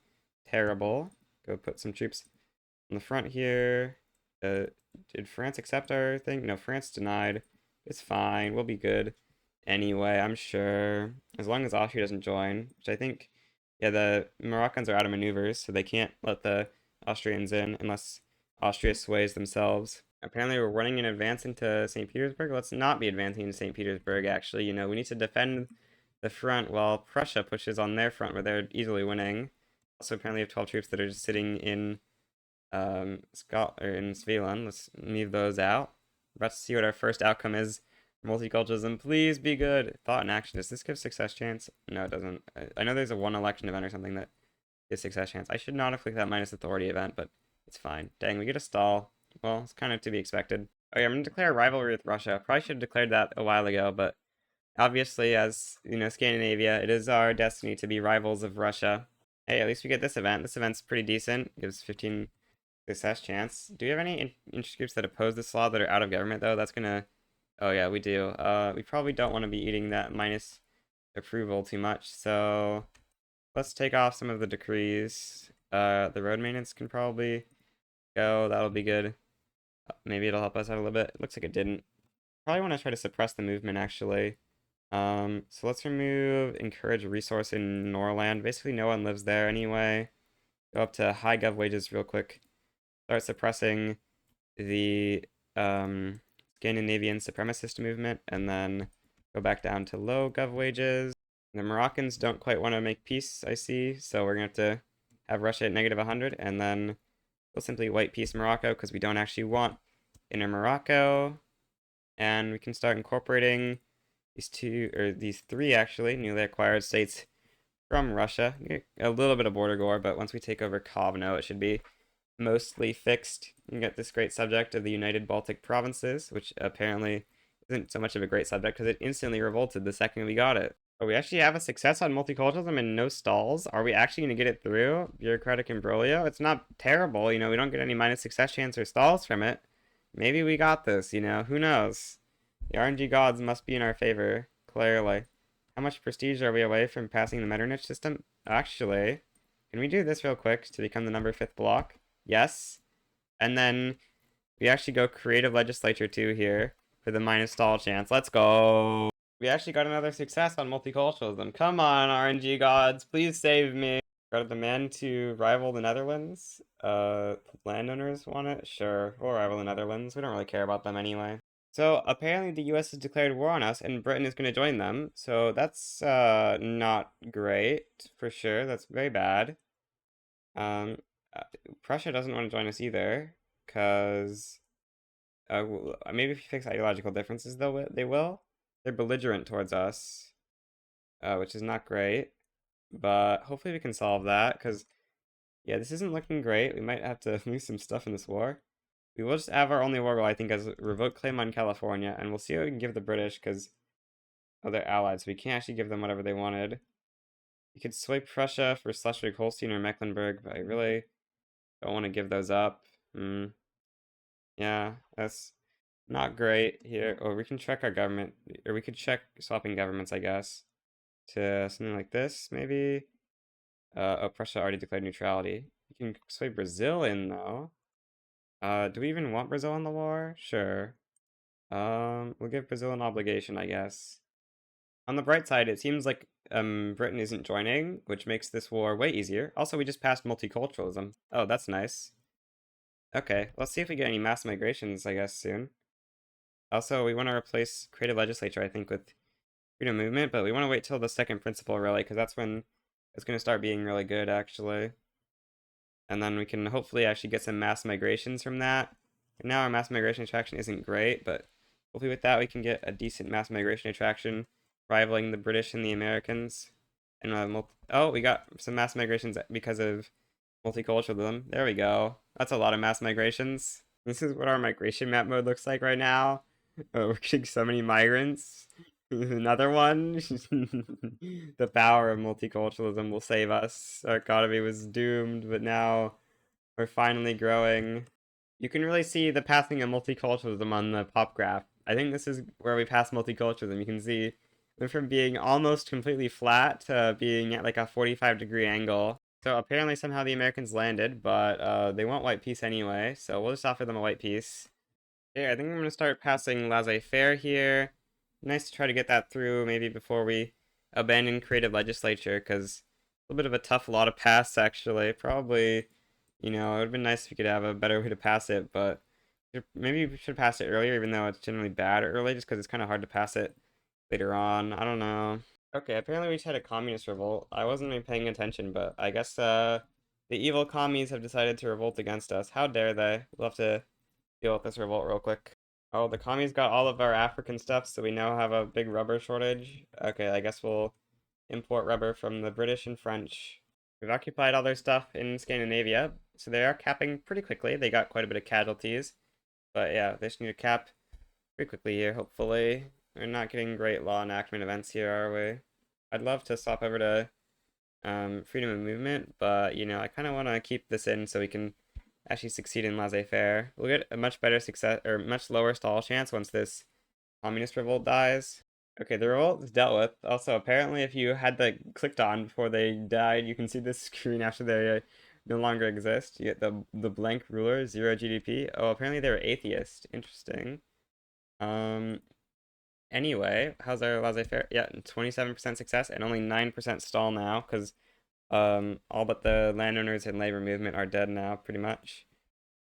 terrible. Go put some troops on the front here. Did France accept our thing? No, France denied. It's fine. We'll be good anyway, I'm sure. As long as Austria doesn't join, which I think, yeah, the Moroccans are out of maneuvers, so they can't let the Austrians in unless Austria sways themselves. Apparently, we're running in advance into St. Petersburg. Let's not be advancing into St. Petersburg, actually. You know, we need to defend the front while Prussia pushes on their front where they're easily winning. Also, apparently, we have 12 troops that are just sitting in in Svealand. Let's leave those out. Let's see what our first outcome is. Multiculturalism, please be good. Thought and action. Does this give success chance? No, it doesn't. I know there's a one election event or something that gives success chance. I should not have clicked that minus authority event, but it's fine. Dang, we get a stall. Well, it's kind of to be expected. Oh yeah, I'm gonna declare a rivalry with Russia. Probably should have declared that a while ago, but obviously, as you know, Scandinavia, it is our destiny to be rivals of Russia. Hey, at least we get this event. This event's pretty decent. Gives 15 success chance. Do we have any interest groups that oppose this law that are out of government though? That's gonna. Oh yeah, we do. We probably don't want to be eating that minus approval too much. So let's take off some of the decrees. The road maintenance can probably go. That'll be good. Maybe it'll help us out a little bit. It looks like it didn't. Probably want to try to suppress the movement actually. So let's remove encourage resource in Norland. Basically, no one lives there anyway. Go up to high gov wages real quick. Start suppressing the Scandinavian supremacist movement, and then go back down to low gov wages. The Moroccans don't quite want to make peace, I see, so we're going to have to have Russia at negative 100, and then we'll simply white peace Morocco because we don't actually want inner Morocco. And we can start incorporating these three actually newly acquired states from Russia. A little bit of border gore, but once we take over Kovno, it should be mostly fixed. You get this great subject of the United Baltic Provinces, which apparently isn't so much of a great subject because it instantly revolted the second we got it. But we actually have a success on multiculturalism and no stalls. Are we actually going to get it through? Bureaucratic imbroglio? It's not terrible, you know, we don't get any minus success chance or stalls from it. Maybe we got this, you know, who knows? The RNG gods must be in our favor, clearly. How much prestige are we away from passing the Metternich system? Actually, can we do this real quick to become the number 5th block? Yes. And then we actually go creative legislature 2 here for the minus stall chance. Let's go. We actually got another success on multiculturalism. Come on, RNG gods, please save me. Got a demand to rival the Netherlands. Landowners want it? Sure, we'll rival the Netherlands. We don't really care about them anyway. So apparently the US has declared war on us and Britain is going to join them. So that's not great for sure. That's very bad. Uh, Prussia doesn't want to join us either because maybe if we fix ideological differences though they will. They're belligerent towards us, which is not great. But hopefully we can solve that because yeah, this isn't looking great. We might have to lose some stuff in this war. We will just have our only war goal, I think, as a revoke claim on California, and we'll see what we can give the British, because they're allies, so we can't actually give them whatever they wanted. You could sway Prussia for Schleswig-Holstein or Mecklenburg, but I really don't want to give those up. Yeah, that's not great here. Or we can check our government, or we could check swapping governments, I guess, to something like this, maybe. Oh, Prussia already declared neutrality. You can sway Brazil in, though. Do we even want Brazil in the war? Sure. We'll give Brazil an obligation, I guess. On the bright side, it seems like Britain isn't joining, which makes this war way easier. Also, we just passed multiculturalism. Oh, that's nice. Okay, let's see if we get any mass migrations, I guess, soon. Also, we want to replace creative legislature, I think, with freedom movement, but we want to wait till the second principle, really, because that's when it's going to start being really good, actually. And then we can hopefully actually get some mass migrations from that. And now our mass migration attraction isn't great, but hopefully with that we can get a decent mass migration attraction, rivaling the British and the Americans. And oh, we got some mass migrations because of multiculturalism. There we go. That's a lot of mass migrations. This is what our migration map mode looks like right now. We're getting so many migrants. Another one. The power of multiculturalism will save us. Our economy was doomed, but now we're finally growing. You can really see the passing of multiculturalism on the pop graph. I think this is where we pass multiculturalism. You can see went from being almost completely flat to being at like a 45-degree angle. So apparently somehow the Americans landed, but they want white peace anyway, so we'll just offer them a white peace. Okay, I think I'm going to start passing laissez-faire here. Nice to try to get that through maybe before we abandon creative legislature, because a little bit of a tough law to pass, actually. Probably, it would have been nice if we could have a better way to pass it, but maybe we should pass it earlier, even though it's generally bad early, just because it's kind of hard to pass it later on. I don't know. Okay, apparently we just had a communist revolt. I wasn't really paying attention, but I guess the evil commies have decided to revolt against us. How dare they? We'll have to deal with this revolt real quick. Oh, the commies got all of our African stuff, so we now have a big rubber shortage. Okay, I guess we'll import rubber from the British and French. We've occupied all their stuff in Scandinavia, so they are capping pretty quickly. They got quite a bit of casualties, but yeah, they just need to cap pretty quickly here, hopefully. We're not getting great law enactment events here, are we? I'd love to swap over to freedom of movement, but I kind of want to keep this in so we can actually succeed in laissez-faire. We'll get a much better success or much lower stall chance once this communist revolt dies. Okay, the revolt is dealt with. Also, apparently, if you had that clicked on before they died, you can see this screen after they no longer exist. You get the blank ruler, 0 GDP. Oh, apparently they were atheist. Interesting. Um. Anyway, how's our laissez-faire? Yeah, 27% success and only 9% stall now, because all but the landowners and labor movement are dead now, pretty much.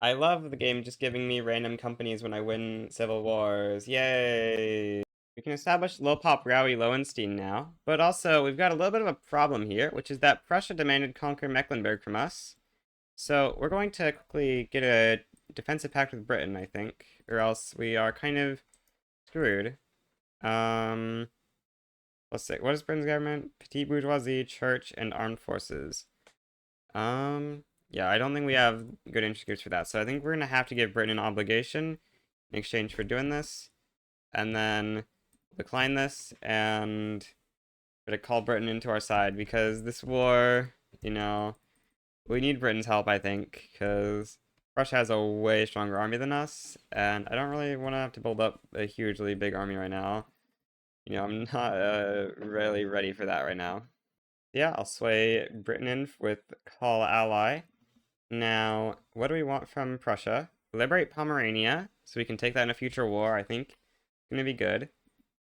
I love the game just giving me random companies when I win civil wars. Yay! We can establish Lopop Rowie Lowenstein now, but also we've got a little bit of a problem here, which is that Prussia demanded conquer Mecklenburg from us. So we're going to quickly get a defensive pact with Britain, I think, or else we are kind of screwed. Um, let's see. What is Britain's government? Petite bourgeoisie, church, and armed forces. Yeah, I don't think we have good interest groups for that. So I think we're gonna have to give Britain an obligation in exchange for doing this, and then decline this and try to call Britain into our side because this war, we need Britain's help, I think, because Russia has a way stronger army than us, and I don't really want to have to build up a hugely big army right now. I'm not really ready for that right now. Yeah, I'll sway Britain in with call ally. Now, what do we want from Prussia? Liberate Pomerania, so we can take that in a future war, I think. It's gonna be good.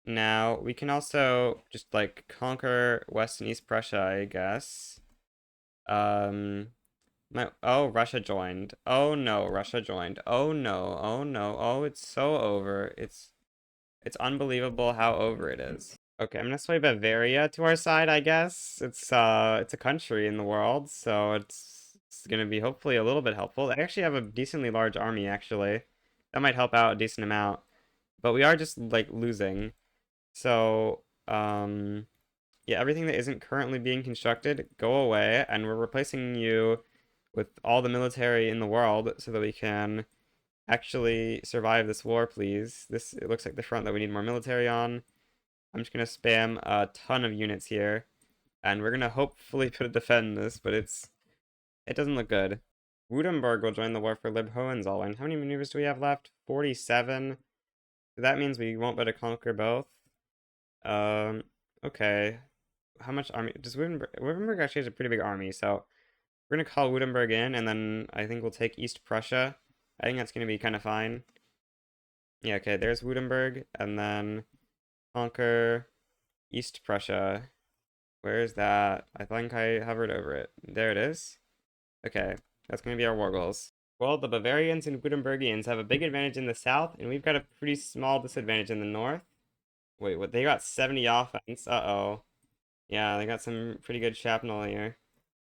Now, we can also just, like, conquer West and East Prussia, I guess. Oh, Russia joined. Oh no, Russia joined. Oh no, oh no, oh, it's so over. It's unbelievable how over it is. Okay, I'm gonna sway Bavaria to our side, I guess. It's a country in the world, so it's gonna be hopefully a little bit helpful. I actually have a decently large army, actually. That might help out a decent amount. But we are just like losing. So, yeah, everything that isn't currently being constructed, go away, and we're replacing you with all the military in the world so that we can actually survive this war, please. It looks like the front that we need more military on. I'm just gonna spam a ton of units here, and we're gonna hopefully put a defend this, but it doesn't look good. Württemberg will join the war for Lib Hohenzollern. How many maneuvers do we have left? 47. So that means we won't be able to conquer both. Okay. How much army does Württemberg actually has a pretty big army, so we're gonna call Württemberg in, and then I think we'll take East Prussia. I think that's gonna be kind of fine. Yeah, okay, there's Württemberg, and then conquer East Prussia. Where is that? I think I hovered over it. There it is. Okay, that's gonna be our war goals. Well, the Bavarians and Württembergians have a big advantage in the south, and we've got a pretty small disadvantage in the north. Wait, what? They got 70 offense. Uh-oh. Yeah, they got some pretty good shrapnel here.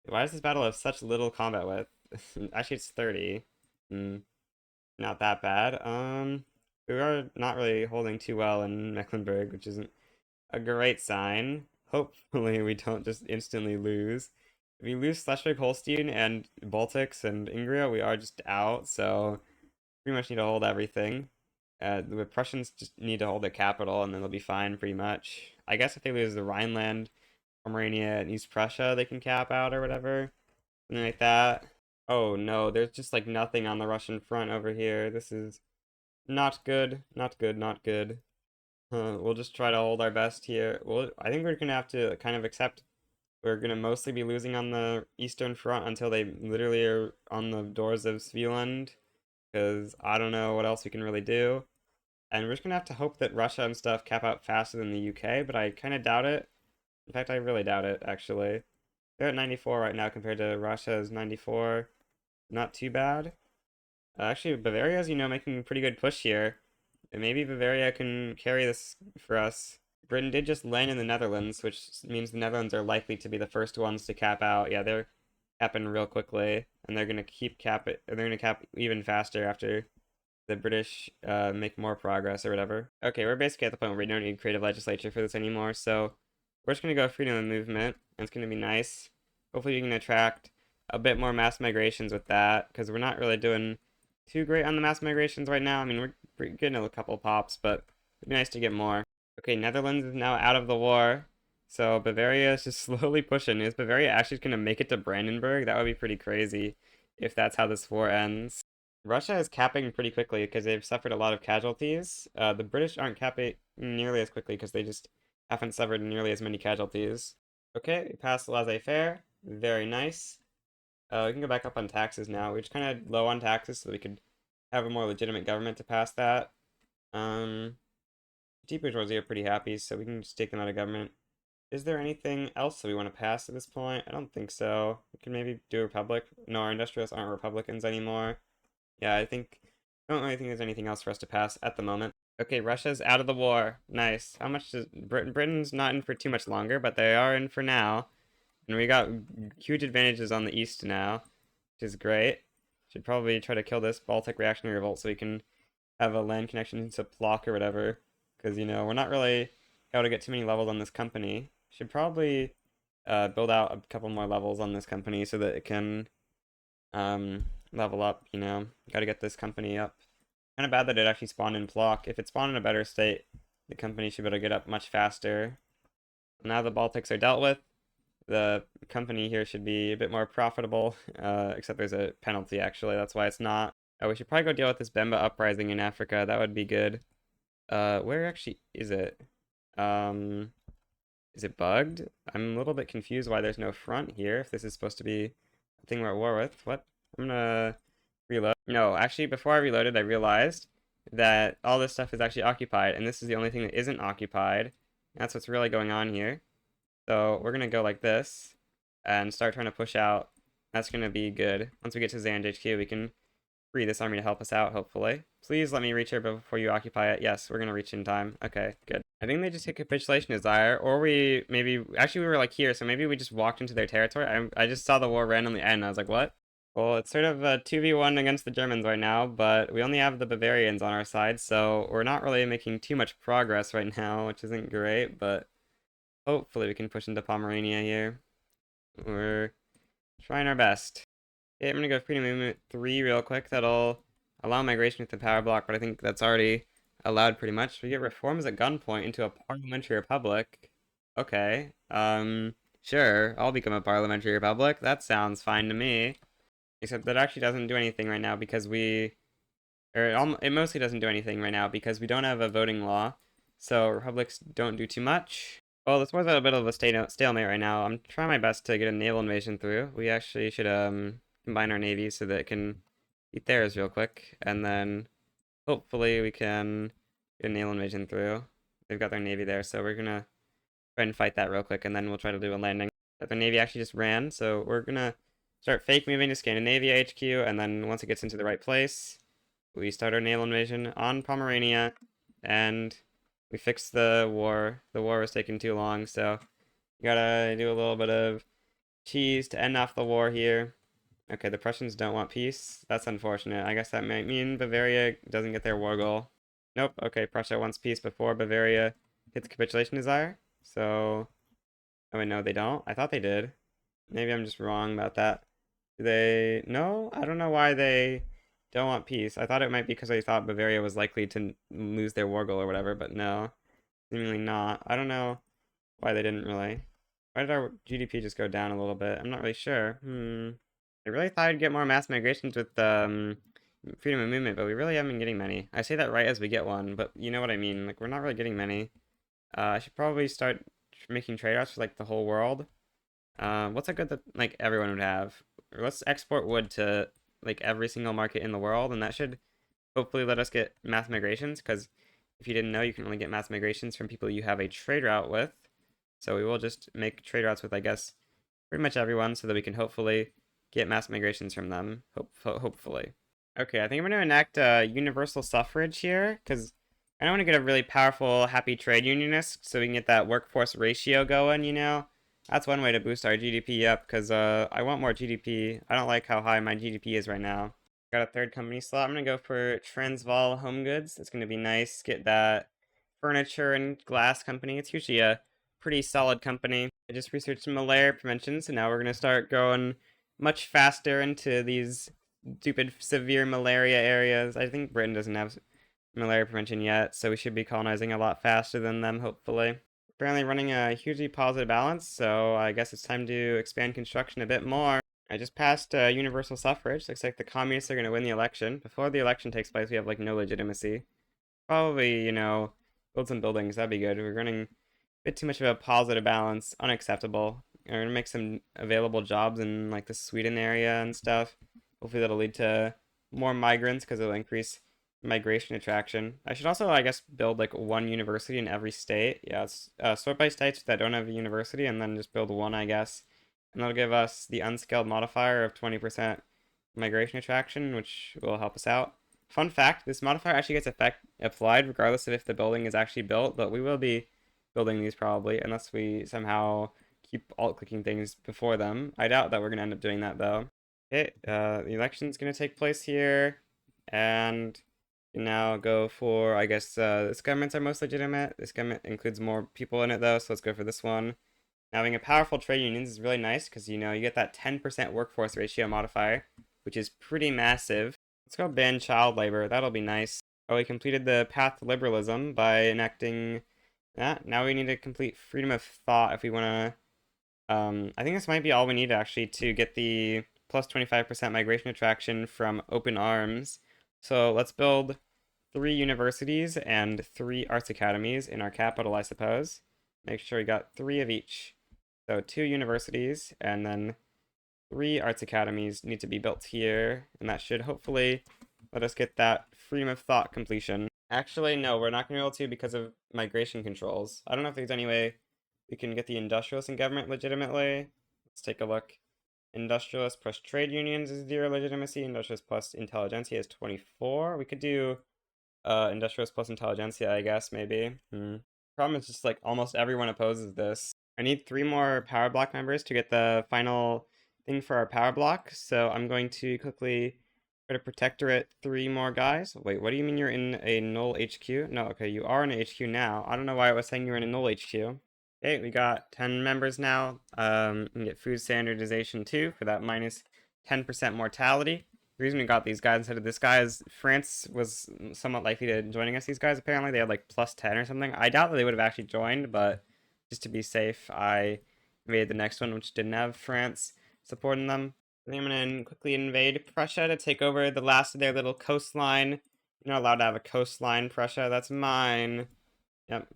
Why does this battle have such little combat width? Actually, it's 30. Hmm, not that bad. We are not really holding too well in Mecklenburg, which isn't a great sign. Hopefully, we don't just instantly lose. If we lose Schleswig-Holstein and Baltics and Ingria, we are just out, so pretty much need to hold everything. The Prussians just need to hold the capital, and then they'll be fine pretty much. I guess if they lose the Rhineland, Pomerania, and East Prussia, they can cap out or whatever. Something like that. Oh no, there's just like nothing on the Russian front over here. This is not good. Not good, not good. We'll just try to hold our best here. Well, I think we're gonna have to kind of accept we're gonna mostly be losing on the Eastern Front until they literally are on the doors of Sweeland, because I don't know what else we can really do. And we're just gonna have to hope that Russia and stuff cap out faster than the UK, but I kind of doubt it. In fact, I really doubt it, actually. They're at 94 right now compared to Russia's 94. Not too bad. Actually, Bavaria's, making a pretty good push here. And maybe Bavaria can carry this for us. Britain did just land in the Netherlands, which means the Netherlands are likely to be the first ones to cap out. Yeah, they're capping real quickly, and they're gonna keep cap it. They're gonna cap even faster after the British make more progress or whatever. Okay, we're basically at the point where we don't need creative legislature for this anymore, so we're just gonna go freedom of movement, and it's gonna be nice. Hopefully, we can attract a bit more mass migrations with that, because we're not really doing too great on the mass migrations right now. I mean, we're getting a couple pops, but it'd be nice to get more. Okay, Netherlands is now out of the war, so Bavaria is just slowly pushing. Is Bavaria actually going to make it to Brandenburg? That would be pretty crazy if that's how this war ends. Russia is capping pretty quickly because they've suffered a lot of casualties. The British aren't capping nearly as quickly because they just haven't suffered nearly as many casualties. Okay, we passed the laissez-faire. Very nice. We can go back up on taxes now. We're just kind of low on taxes so we could have a more legitimate government to pass that. Deep bourgeoisie are pretty happy, so we can just take them out of government. Is there anything else that we want to pass at this point? I don't think so. We can maybe do a republic. No, our industrialists aren't Republicans anymore. Yeah, I don't really think there's anything else for us to pass at the moment. Okay, Russia's out of the war. Nice. How much does Britain's not in for too much longer, but they are in for now. And we got huge advantages on the east now, which is great. Should probably try to kill this Baltic reactionary revolt so we can have a land connection to Plock or whatever. Because, we're not really able to get too many levels on this company. Should probably build out a couple more levels on this company so that it can level up, Gotta get this company up. Kind of bad that it actually spawned in Plock. If it spawned in a better state, the company should be able to get up much faster. Now the Baltics are dealt with. The company here should be a bit more profitable, except there's a penalty, actually. That's why it's not. Oh, we should probably go deal with this Bemba uprising in Africa. That would be good. Where actually is it? Is it bugged? I'm a little bit confused why there's no front here, if this is supposed to be a thing we're at war with. What? I'm gonna reload. No, actually, before I reloaded, I realized that all this stuff is actually occupied, and this is the only thing that isn't occupied. That's what's really going on here. So we're gonna go like this and start trying to push out. That's gonna be good. Once we get to Zand HQ, we can free this army to help us out, hopefully. Please let me reach here before you occupy it. Yes, we're gonna reach in time. Okay, good. I think they just hit capitulation desire, or actually we were like here, so maybe we just walked into their territory. I just saw the war randomly end, and I was like, what? Well, it's sort of a 2v1 against the Germans right now, but we only have the Bavarians on our side, so we're not really making too much progress right now, which isn't great, but hopefully we can push into Pomerania here. We're trying our best. Okay, I'm gonna go freedom movement 3 real quick. That'll allow migration with the power block, but I think that's already allowed pretty much. We get reforms at gunpoint into a parliamentary republic. Okay. Sure, I'll become a parliamentary republic. That sounds fine to me. Except that actually doesn't do anything right now because it mostly doesn't do anything right now because we don't have a voting law. So republics don't do too much. Well, this was a bit of a stalemate right now. I'm trying my best to get a naval invasion through. We actually should combine our navies so that it can beat theirs real quick, and then hopefully we can get a naval invasion through. They've got their navy there, so we're gonna try and fight that real quick, and then we'll try to do a landing. But their navy actually just ran, so we're gonna start fake moving to Scandinavia HQ, and then once it gets into the right place, we start our naval invasion on Pomerania, and we fixed the war. The war was taking too long, so you gotta do a little bit of cheese to end off the war here. Okay, the Prussians don't want peace. That's unfortunate. I guess that might mean Bavaria doesn't get their war goal. Nope. Okay, Prussia wants peace before Bavaria hits capitulation desire. So, oh wait, no, they don't. I thought they did. Maybe I'm just wrong about that. Do they? No, I don't know why they don't want peace. I thought it might be because they thought Bavaria was likely to lose their war goal or whatever, but no, seemingly not. I don't know why they didn't really. Why did our GDP just go down a little bit? I'm not really sure. I really thought I'd get more mass migrations with freedom of movement, but we really haven't been getting many. I say that right as we get one, but you know what I mean. Like, we're not really getting many. I should probably start making trade-offs for, like, the whole world. What's a good that, like, everyone would have? Let's export wood to, like, every single market in the world, and that should hopefully let us get mass migrations, because if you didn't know, you can only get mass migrations from people you have a trade route with. So we will just make trade routes with, I guess, pretty much everyone so that we can hopefully get mass migrations from them. Hopefully. Okay, I think I'm going to enact universal suffrage here, because I don't want to get a really powerful, happy trade unionist, so we can get that workforce ratio going, you know? That's one way to boost our GDP up, because I want more GDP. I don't like how high my GDP is right now. Got a third company slot. I'm going to go for Transvaal Home Goods. It's going to be nice. Get that furniture and glass company. It's usually a pretty solid company. I just researched malaria prevention, so now we're going to start going much faster into these stupid severe malaria areas. I think Britain doesn't have malaria prevention yet, so we should be colonizing a lot faster than them, hopefully. Apparently running a hugely positive balance, so I guess it's time to expand construction a bit more. I just passed universal suffrage. Looks like the communists are going to win the election. Before the election takes place, we have, like, no legitimacy. Probably, you know, build some buildings. That'd be good. We're running a bit too much of a positive balance. Unacceptable. We're going to make some available jobs in, like, the Sweden area and stuff. Hopefully that'll lead to more migrants because it'll increase migration attraction. I should also, I guess, build, like, one university in every state. Yeah, it's sort by states that don't have a university and then just build one, I guess. And that'll give us the unscaled modifier of 20% migration attraction, which will help us out. Fun fact, this modifier actually gets applied regardless of if the building is actually built, but we will be building these probably, unless we somehow keep alt-clicking things before them. I doubt that we're going to end up doing that, though. Okay, the election's going to take place here, and now go for, I guess, this governments are most legitimate. This government includes more people in it, though, so let's go for this one. Having a powerful trade unions is really nice because, you know, you get that 10% workforce ratio modifier, which is pretty massive. Let's go ban child labor. That'll be nice. Oh, we completed the path to liberalism by enacting that. Now we need to complete freedom of thought if we want to... I think this might be all we need, actually, to get the plus 25% migration attraction from open arms. So let's build 3 universities and 3 arts academies in our capital, I suppose. Make sure we got 3 of each. So 2 universities and then 3 arts academies need to be built here, and that should hopefully let us get that freedom of thought completion. Actually, no, we're not going to be able to because of migration controls. I don't know if there's any way we can get the industrialists in government legitimately. Let's take a look. Industrialists plus trade unions is 0 legitimacy. Industrialists plus intelligentsia is 24. We could do industrialists plus intelligentsia, I guess, maybe. Problem is just, like, almost everyone opposes this. I need 3 more power block members to get the final thing for our power block, so I'm going to quickly try to protectorate 3 more guys. Wait, what do you mean you're in a null HQ? No, okay, you are in a HQ now. I don't know why it was saying you were in a null HQ. Okay, we got 10 members now. We can get food standardization too for that minus 10% mortality. The reason we got these guys instead of this guy is France was somewhat likely to joining us. These guys, apparently, they had like plus 10 or something. I doubt that they would have actually joined, but just to be safe, I made the next one, which didn't have France supporting them. I think I'm going to quickly invade Prussia to take over the last of their little coastline. You're not allowed to have a coastline, Prussia. That's mine. Yep,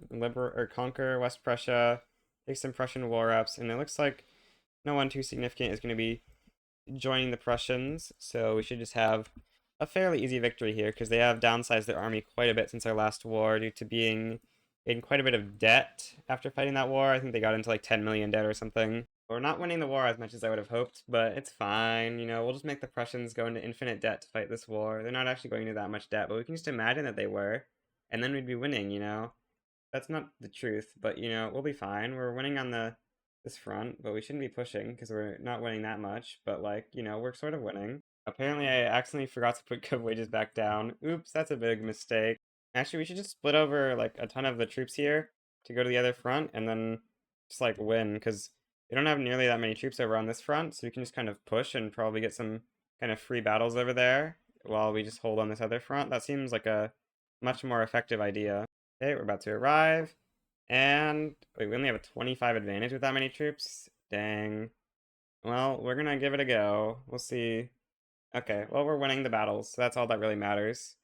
conquer West Prussia, take some Prussian war ups, and it looks like no one too significant is going to be joining the Prussians, so we should just have a fairly easy victory here, because they have downsized their army quite a bit since our last war due to being in quite a bit of debt after fighting that war. I think they got into like 10 million debt or something. We're not winning the war as much as I would have hoped, but it's fine. You know, we'll just make the Prussians go into infinite debt to fight this war. They're not actually going into that much debt, but we can just imagine that they were, and then we'd be winning, you know? That's not the truth, but, you know, we'll be fine. We're winning on this front, but we shouldn't be pushing because we're not winning that much, but, like, you know, we're sort of winning. Apparently, I accidentally forgot to put good wages back down. Oops, that's a big mistake. Actually, we should just split over, like, a ton of the troops here to go to the other front and then just, like, win, because we don't have nearly that many troops over on this front, so we can just kind of push and probably get some kind of free battles over there while we just hold on this other front. That seems like a much more effective idea. Okay, we're about to arrive. And wait, we only have a 25 advantage with that many troops? Dang. Well, we're gonna give it a go. We'll see. Okay, well, we're winning the battles, so that's all that really matters.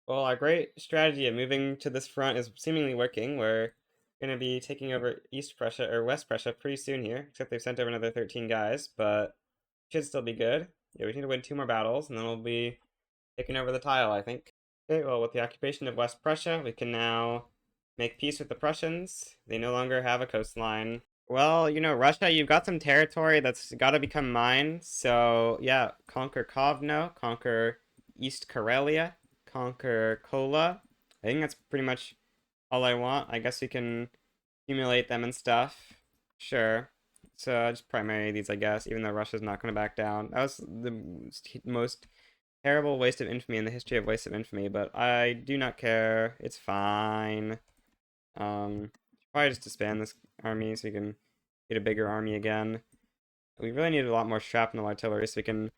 Well, our great strategy of moving to this front is seemingly working. We're gonna be taking over East Prussia, or West Prussia, pretty soon here, except they've sent over another 13 guys, but should still be good. Yeah, we need to win 2 more battles, and then we'll be taking over the tile, I think. Okay, well, with the occupation of West Prussia, we can now make peace with the Prussians. They no longer have a coastline. Well, Russia, you've got some territory that's got to become mine. So, yeah, conquer Kovno, conquer East Karelia, conquer Kola. I think that's pretty much all I want. I guess we can accumulate them and stuff. Sure. So, just primary these, I guess, even though Russia's not going to back down. That was the most terrible waste of infamy in the history of waste of infamy, but I do not care. It's fine. Probably just disband this army so we can get a bigger army again. We really need a lot more shrapnel artillery so we can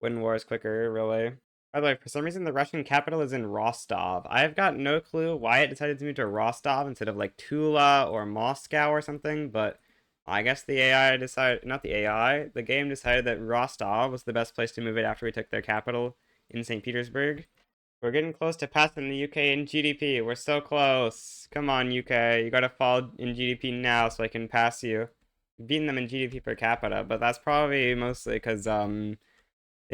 win wars quicker, really. By the way, for some reason the Russian capital is in Rostov. I've got no clue why it decided to move to Rostov instead of like Tula or Moscow or something, but I guess the AI decided, not the AI, the game decided that Rostov was the best place to move it after we took their capital in St. Petersburg. We're getting close to passing the UK in GDP. We're so close. Come on, UK. You gotta fall in GDP now so I can pass you. Beating them in GDP per capita, but that's probably mostly because they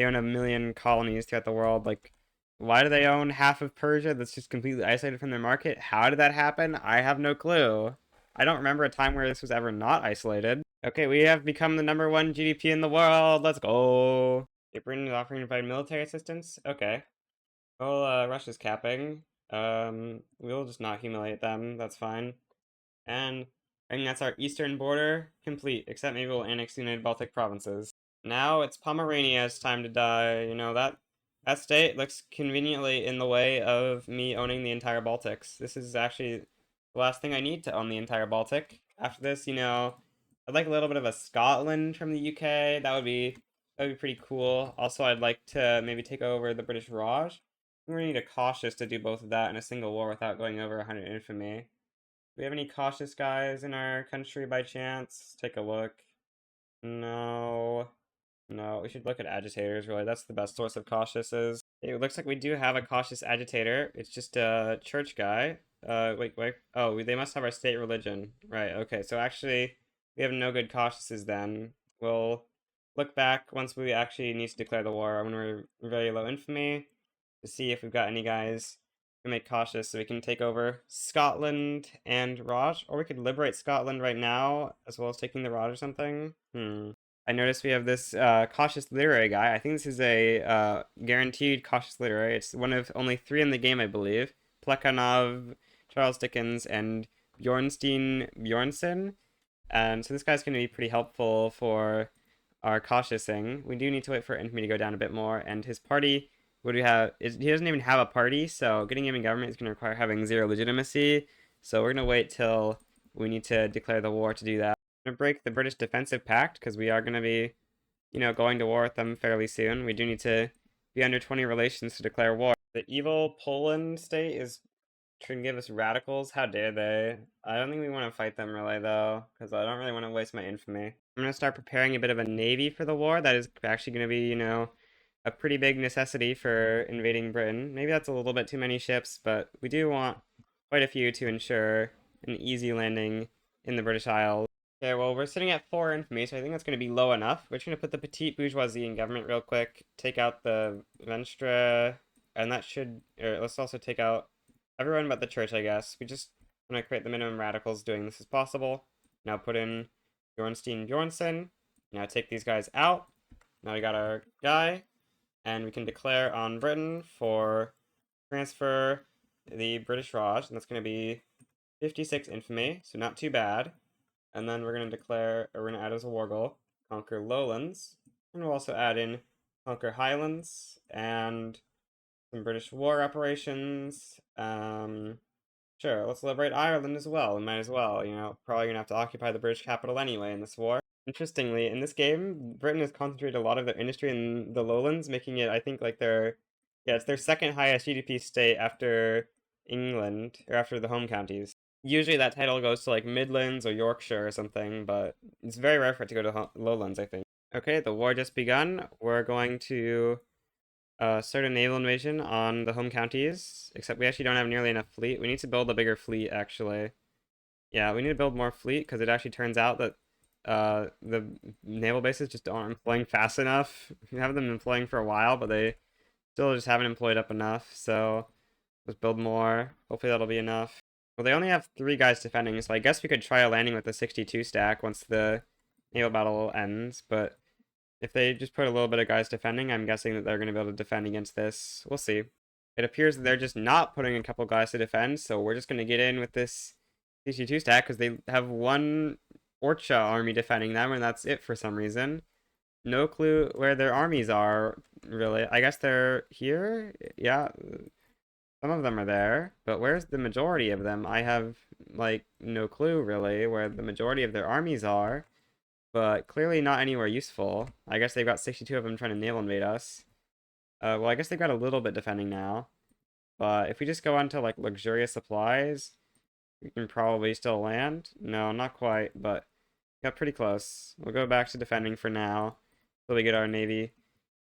own a million colonies throughout the world. Like, why do they own half of Persia that's just completely isolated from their market? How did that happen? I have no clue. I don't remember a time where this was ever not isolated. Okay, we have become the #1 GDP in the world. Let's go. Britain is offering to provide military assistance. Okay. Well, Russia's capping. We'll just not humiliate them. That's fine. And I think that's our eastern border complete, except maybe we'll annex the United Baltic provinces. Now it's Pomerania's time to die. That state looks conveniently in the way of me owning the entire Baltics. This is actually the last thing I need to own the entire Baltic. After this, I'd like a little bit of a Scotland from the UK. That would be pretty cool. Also, I'd like to maybe take over the British Raj. We're gonna need a cautious to do both of that in a single war without going over 100 infamy. Do we have any cautious guys in our country by chance? Take a look. No. No, we should look at agitators, really. That's the best source of cautiouses. It looks like we do have a cautious agitator. It's just a church guy. Wait. Oh, they must have our state religion. Right, okay. So actually, we have no good cautiouses then. We'll look back once we actually need to declare the war when we're very low infamy to see if we've got any guys who make cautious so we can take over Scotland and Raj. Or we could liberate Scotland right now as well as taking the Raj or something. I noticed we have this cautious literary guy. I think this is a guaranteed cautious literary. It's one of only 3 in the game, I believe. Plekhanov, Charles Dickens, and Bjornstein Bjornson. And so this guy's going to be pretty helpful for our cautiousing. We do need to wait for infamy to go down a bit more, and his party, what do we have? He doesn't even have a party, so getting him in government is going to require having 0 legitimacy. So we're going to wait till we need to declare the war to do that. We're going to break the British Defensive Pact, because we are going to be, going to war with them fairly soon. We do need to be under 20 relations to declare war. The evil Poland state is trying to give us radicals. How dare they? I don't think we want to fight them really, though, because I don't really want to waste my infamy. I'm going to start preparing a bit of a navy for the war. That is actually going to be, a pretty big necessity for invading Britain. Maybe that's a little bit too many ships, but we do want quite a few to ensure an easy landing in the British Isles. Okay, well, we're sitting at 4 infamy, so I think that's going to be low enough. We're just going to put the petite bourgeoisie in government real quick, take out the Venstre, and that should, or let's also take out everyone but the church, I guess. We just want to create the minimum radicals doing this as possible. Now put in Bjornstein Bjornson. Now take these guys out. Now we got our guy. And we can declare on Britain for transfer the British Raj. And that's going to be 56 infamy, so not too bad. And then we're going to declare, or we're going to add as a war goal, conquer Lowlands. And we'll also add in conquer Highlands and some British war reparations. Sure, let's liberate Ireland as well. We might as well, probably gonna have to occupy the British capital anyway in this war. Interestingly, in this game, Britain has concentrated a lot of their industry in the lowlands, making it, I think, like it's their second highest GDP state after England, or after the home counties. Usually that title goes to like Midlands or Yorkshire or something, but it's very rare for it to go to lowlands, I think. Okay, the war just begun. We're going to start a naval invasion on the home counties, except we actually don't have nearly enough fleet. We need to build a bigger fleet, actually. Yeah, we need to build more fleet because it actually turns out that the naval bases just aren't employing fast enough. We have them employing for a while, but they still just haven't employed up enough. So let's build more. Hopefully that'll be enough. Well, they only have 3 guys defending, so I guess we could try a landing with a 62 stack once the naval battle ends. But if they just put a little bit of guys defending, I'm guessing that they're going to be able to defend against this. We'll see. It appears that they're just not putting a couple guys to defend, so we're just going to get in with this 62 stack because they have one Orcha army defending them, and that's it for some reason. No clue where their armies are, really. I guess they're here? Yeah, some of them are there, but where's the majority of them? I have, like, no clue, really, where the majority of their armies are, but clearly not anywhere useful. I guess they've got 62 of them trying to naval invade us. Well, I guess they've got a little bit defending now, but if we just go on to, like, luxurious supplies, we can probably still land. No, not quite, but got pretty close. We'll go back to defending for now, till we get our navy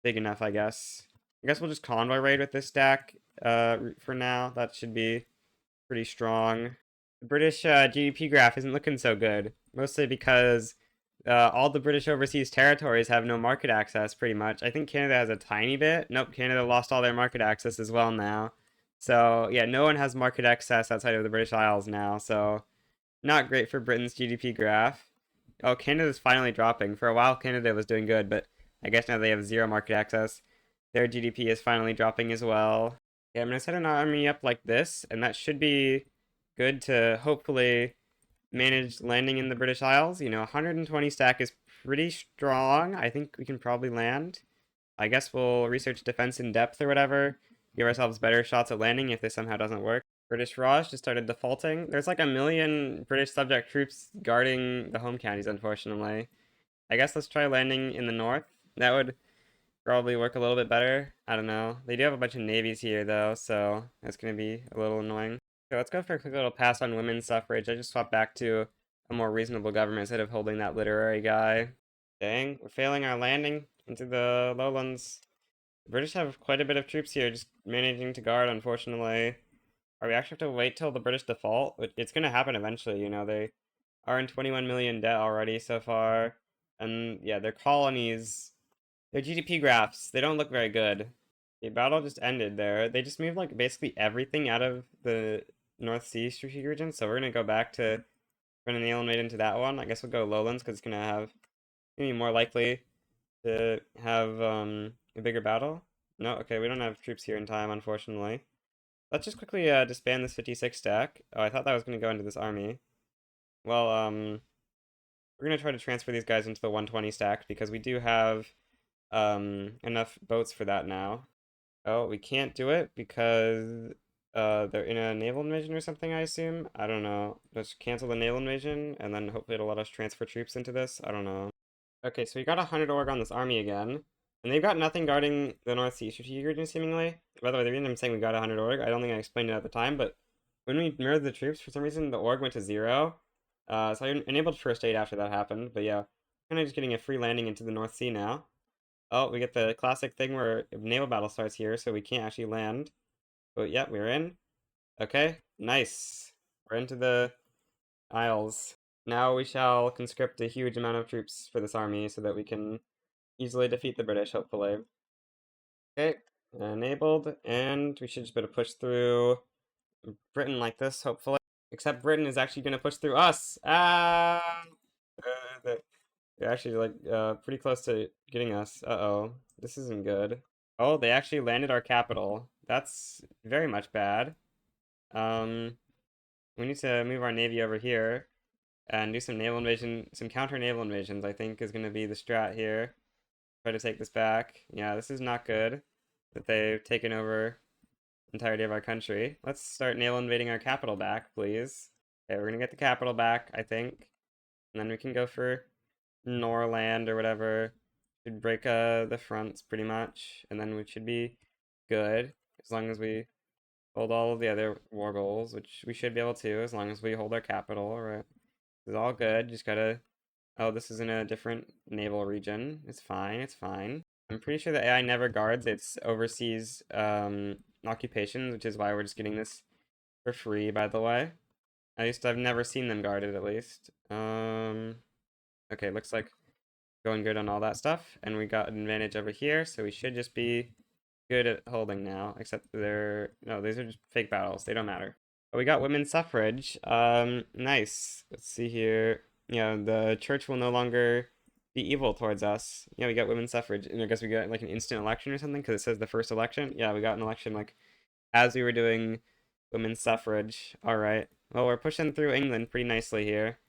big enough, I guess. I guess we'll just convoy raid with this stack for now. That should be pretty strong. The British GDP graph isn't looking so good, mostly because all the British overseas territories have no market access, pretty much. I think Canada has a tiny bit. Nope, Canada lost all their market access as well now. So, yeah, no one has market access outside of the British Isles now, so not great for Britain's GDP graph. Oh, Canada's finally dropping. For a while, Canada was doing good, but I guess now they have zero market access. Their GDP is finally dropping as well. Yeah, I'm gonna set an army up like this, and that should be good to hopefully manage landing in the British Isles. You know, 120 stack is pretty strong. I think we can probably land. I guess we'll research defense in depth or whatever, give ourselves better shots at landing if this somehow doesn't work. British Raj just started defaulting. There's like a million British subject troops guarding the home counties, unfortunately. I guess let's try landing in the north. That would probably work a little bit better. I don't know. They do have a bunch of navies here, though, so that's going to be a little annoying. So let's go for a quick little pass on women's suffrage. I just swapped back to a more reasonable government instead of holding that literary guy. Dang, we're failing our landing into the lowlands. The British have quite a bit of troops here, just managing to guard, unfortunately. Are we actually have to wait till the British default? It's going to happen eventually, you know. They are in 21 million debt already so far. And yeah, their colonies, their GDP graphs, they don't look very good. The battle just ended there. They just moved like basically everything out of the North Sea strategic region. So we're going to go back to run an alien into that one. I guess we'll go lowlands because it's going to have, maybe more likely to have a bigger battle. No, okay, we don't have troops here in time, unfortunately. Let's just quickly disband this 56 stack. Oh, I thought that was going to go into this army. Well, we're going to try to transfer these guys into the 120 stack because we do have enough boats for that now. Oh, we can't do it because they're in a naval invasion or something, I assume. I don't know. Let's cancel the naval invasion and then hopefully it'll let us transfer troops into this. I don't know. Okay, so we got 100 org on this army again. And they've got nothing guarding the North Sea strategic region, seemingly. By the way, the reason I'm saying we got 100 org, I don't think I explained it at the time, but when we mirrored the troops, for some reason, the org went to 0. So I enabled first aid after that happened, but yeah. Kind of just getting a free landing into the North Sea now. Oh, we get the classic thing where a naval battle starts here, so we can't actually land. But yeah, we're in. Okay, nice. We're into the Isles. Now we shall conscript a huge amount of troops for this army so that we can easily defeat the British, hopefully. Okay, enabled, and we should just be able to push through Britain like this, hopefully. Except Britain is actually going to push through us. Ah! They're actually, like, pretty close to getting us. Uh-oh. This isn't good. Oh, they actually landed our capital. That's very much bad. Um, we need to move our navy over here and do some naval invasion, some counter naval invasions, I think is going to be the strat here. Try to take this back. Yeah, this is not good that they've taken over the entirety of our country. Let's start naval invading our capital back, please. Okay, we're gonna get the capital back, I think. And then we can go for Norland or whatever. Should break the fronts pretty much. And then we should be good. As long as we hold all of the other war goals, which we should be able to, as long as we hold our capital, right? It's all good. Just gotta Oh, this is in a different naval region. It's fine, it's fine. I'm pretty sure the AI never guards its overseas occupations, which is why we're just getting this for free, by the way. At least I've never seen them guarded, at least. Okay, looks like going good on all that stuff, and we got an advantage over here, so we should just be good at holding now, except no, these are just fake battles. They don't matter. But we got women's suffrage. Nice. Let's see here. Yeah, the church will no longer be evil towards us. Yeah, we got women's suffrage, and I guess we got like an instant election or something because it says the first election. Yeah, we got an election like as we were doing women's suffrage. All right. Well, we're pushing through England pretty nicely here.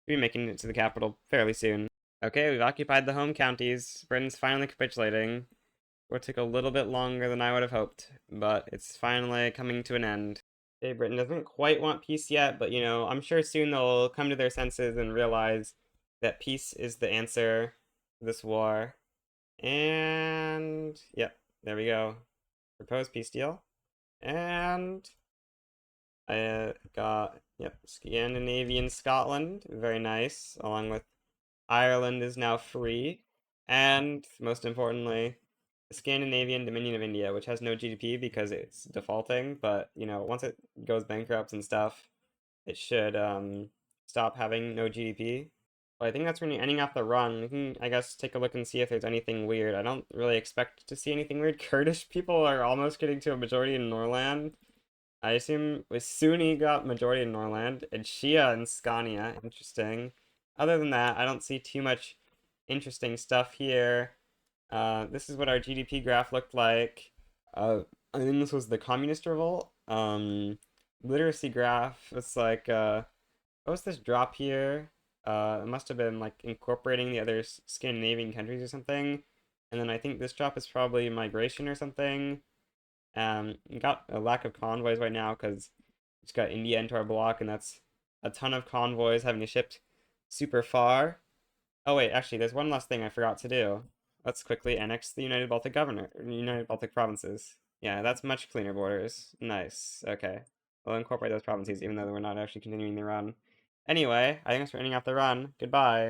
We'll be making it to the capital fairly soon. Okay, we've occupied the home counties. Britain's finally capitulating. It took a little bit longer than I would have hoped, but it's finally coming to an end. Okay, Britain doesn't quite want peace yet, but I'm sure soon they'll come to their senses and realize that peace is the answer to this war. And yep, there we go. Proposed peace deal. And I got, yep, Scandinavian Scotland, very nice, along with Ireland is now free. And most importantly, the Scandinavian Dominion of India, which has no GDP because it's defaulting, but once it goes bankrupt and stuff, it should stop having no GDP. But I think that's when you're ending off the run. We can, I guess, take a look and see if there's anything weird. I don't really expect to see anything weird. Kurdish people are almost getting to a majority in Norland. I assume with Sunni got majority in Norland, and Shia in Scania. Interesting. Other than that, I don't see too much interesting stuff here. This is what our GDP graph looked like. I think this was the communist revolt. Literacy graph. It's like, what was this drop here? It must have been like incorporating the other Scandinavian countries or something. And then I think this drop is probably migration or something. We got a lack of convoys right now because we just got India into our block, and that's a ton of convoys having to ship super far. Oh wait, actually, there's one last thing I forgot to do. Let's quickly annex the United Baltic provinces. Yeah, that's much cleaner borders. Nice. Okay. We'll incorporate those provinces, even though we're not actually continuing the run. Anyway, I think we're ending off the run. Goodbye.